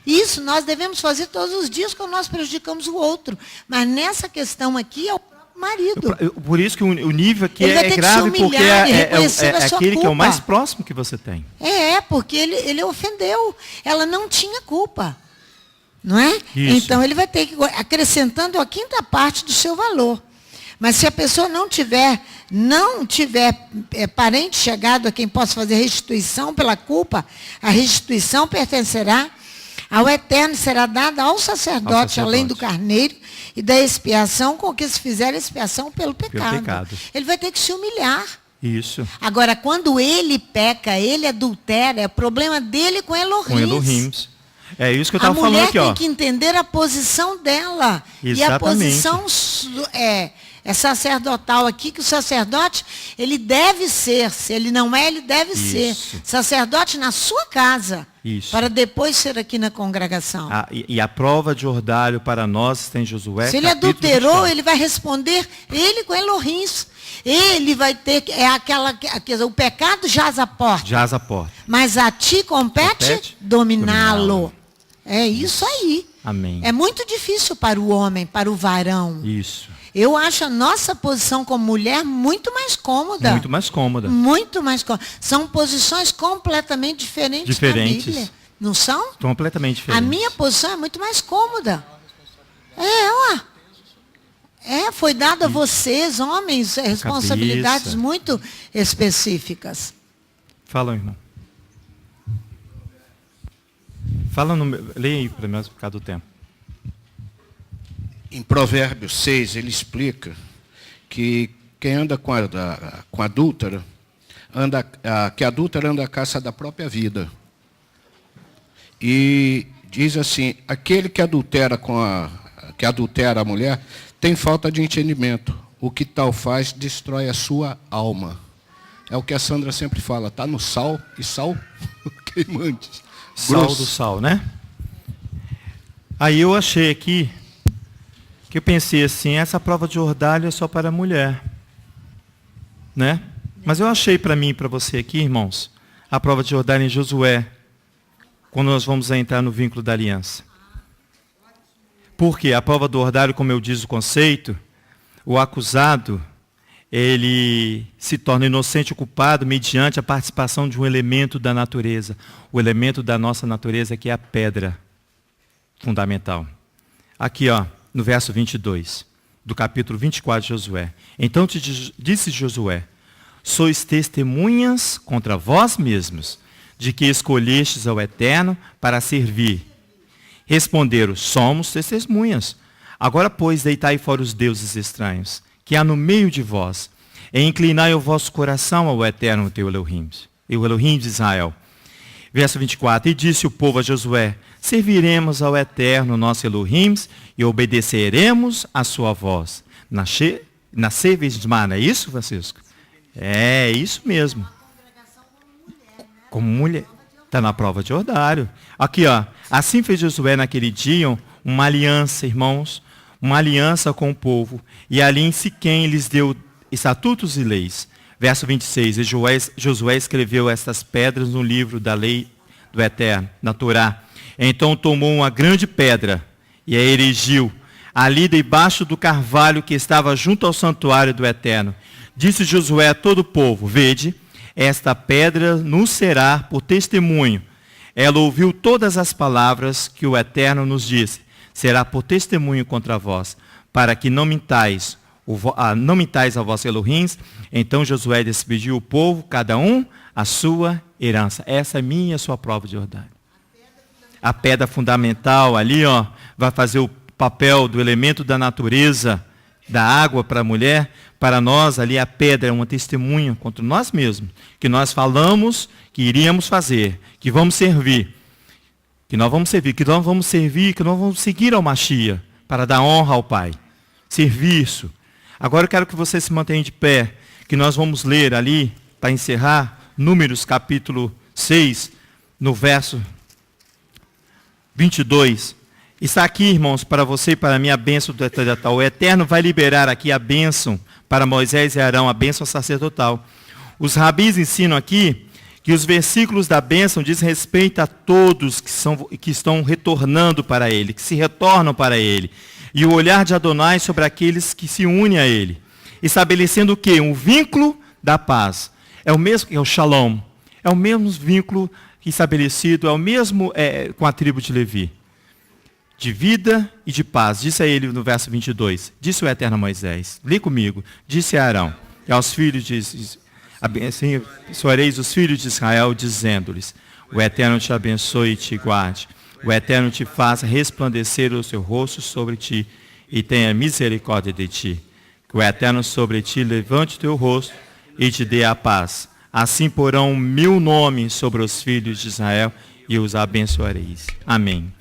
Isso nós devemos fazer todos os dias quando nós prejudicamos o outro, mas nessa questão aqui é o próprio marido. Por isso que o nível aqui Ele vai é ter que grave, se porque humilhar e é reconhecer a sua aquele que é o culpa. mais próximo que você tem. Porque ele ofendeu. Ela não tinha culpa. Não é? Isso. Então ele vai ter que, acrescentando a quinta parte do seu valor. Mas se a pessoa não tiver parente chegado a quem possa fazer restituição pela culpa, a restituição pertencerá ao Eterno, será dada ao sacerdote, além do carneiro e da expiação com que se fizer a expiação pelo pecado. Ele vai ter que se humilhar. Isso. Agora, quando ele peca, ele adultera, é problema dele com Elohim. É isso que eu estava falando aqui. A mulher tem que entender a posição dela. Exatamente. E a posição é sacerdotal aqui, que o sacerdote, ele deve ser, se ele não é, ele deve ser sacerdote na sua casa, para depois ser aqui na congregação. E a prova de orvalho para nós está em Josué. Se ele adulterou, ele vai responder, ele com Elohim. Ele vai ter, o pecado jaz à porta. Mas a ti compete dominá-lo. É isso aí. Amém. É muito difícil para o homem, para o varão. Isso. Eu acho a nossa posição como mulher muito mais cômoda. Muito mais cômoda. Muito mais cômoda. São posições completamente diferentes da Bíblia. Não são? Completamente diferentes. A minha posição é muito mais cômoda. Foi dado a vocês, homens, responsabilidades muito específicas. Fala, irmão. Leia aí para nós por causa do tempo. Em Provérbios 6, ele explica que quem anda com a adúltera, que a adúltera anda à caça da própria vida. E diz assim, aquele que adultera a mulher tem falta de entendimento. O que tal faz destrói a sua alma. É o que a Sandra sempre fala, está no sal, e sal queimante. Sal do sal, né? Aí eu achei aqui, que eu pensei assim, essa prova de orvalho é só para a mulher. Né? Mas eu achei para mim e para você aqui, irmãos, a prova de orvalho em Josué, quando nós vamos entrar no vínculo da aliança. Porque a prova do orvalho, como eu diz o conceito, o acusado, ele se torna inocente ou culpado mediante a participação de um elemento da natureza. O elemento da nossa natureza que é a pedra fundamental. Aqui, no verso 22, do capítulo 24 de Josué. Então te disse Josué, sois testemunhas contra vós mesmos, de que escolhestes ao Eterno para servir. Responderam, somos testemunhas. Agora, pois, deitai fora os deuses estranhos, que há no meio de vós, e inclinai o vosso coração ao Eterno teu Elohim, e o Elohim de Israel. Verso 24, e disse o povo a Josué, serviremos ao Eterno nosso Elohim, e obedeceremos a sua voz. Nasceis de mar, não é isso, Francisco? É isso mesmo. Como mulher. Está na prova de orvalho. Aqui, assim fez Josué naquele dia uma aliança, irmãos, uma aliança com o povo. E ali em Siquém lhes deu estatutos e leis. Verso 26, e Josué escreveu estas pedras no livro da lei do Eterno, na Torá. Então tomou uma grande pedra e a erigiu ali debaixo do carvalho que estava junto ao santuário do Eterno. Disse Josué a todo o povo, vede, esta pedra nos será por testemunho. Ela ouviu todas as palavras que o Eterno nos disse. Será por testemunho contra vós, para que não mintais a vossos Elohims. Então Josué despediu o povo, cada um a sua herança. Essa é minha e a sua prova de orvalho. A pedra fundamental ali, vai fazer o papel do elemento da natureza, da água para a mulher. Para nós, ali a pedra é uma testemunha contra nós mesmos, que nós falamos que iríamos fazer, que vamos servir, que nós vamos seguir ao Mashiach, para dar honra ao Pai. Serviço. Agora eu quero que você se mantenha de pé, que nós vamos ler ali, para encerrar, Números capítulo 6, no verso 22. Está aqui, irmãos, para você e para mim a bênção do sacerdotal. O Eterno vai liberar aqui a bênção para Moisés e Arão, a bênção sacerdotal. Os rabis ensinam aqui que os versículos da bênção diz respeito a todos que estão retornando para ele, que se retornam para ele. E o olhar de Adonai sobre aqueles que se unem a ele. Estabelecendo o quê? Um vínculo da paz. É o mesmo que é o Shalom. É o mesmo vínculo estabelecido, é o mesmo com a tribo de Levi. De vida e de paz. Disse a ele no verso 22. Disse o Eterno a Moisés. Lê comigo. Disse a Arão e aos filhos de... Assim, abençoareis os filhos de Israel, dizendo-lhes: o Eterno te abençoe e te guarde. O Eterno te faça resplandecer o seu rosto sobre ti e tenha misericórdia de ti. Que o Eterno sobre ti levante o teu rosto e te dê a paz. Assim porão 1000 nomes sobre os filhos de Israel e os abençoareis. Amém.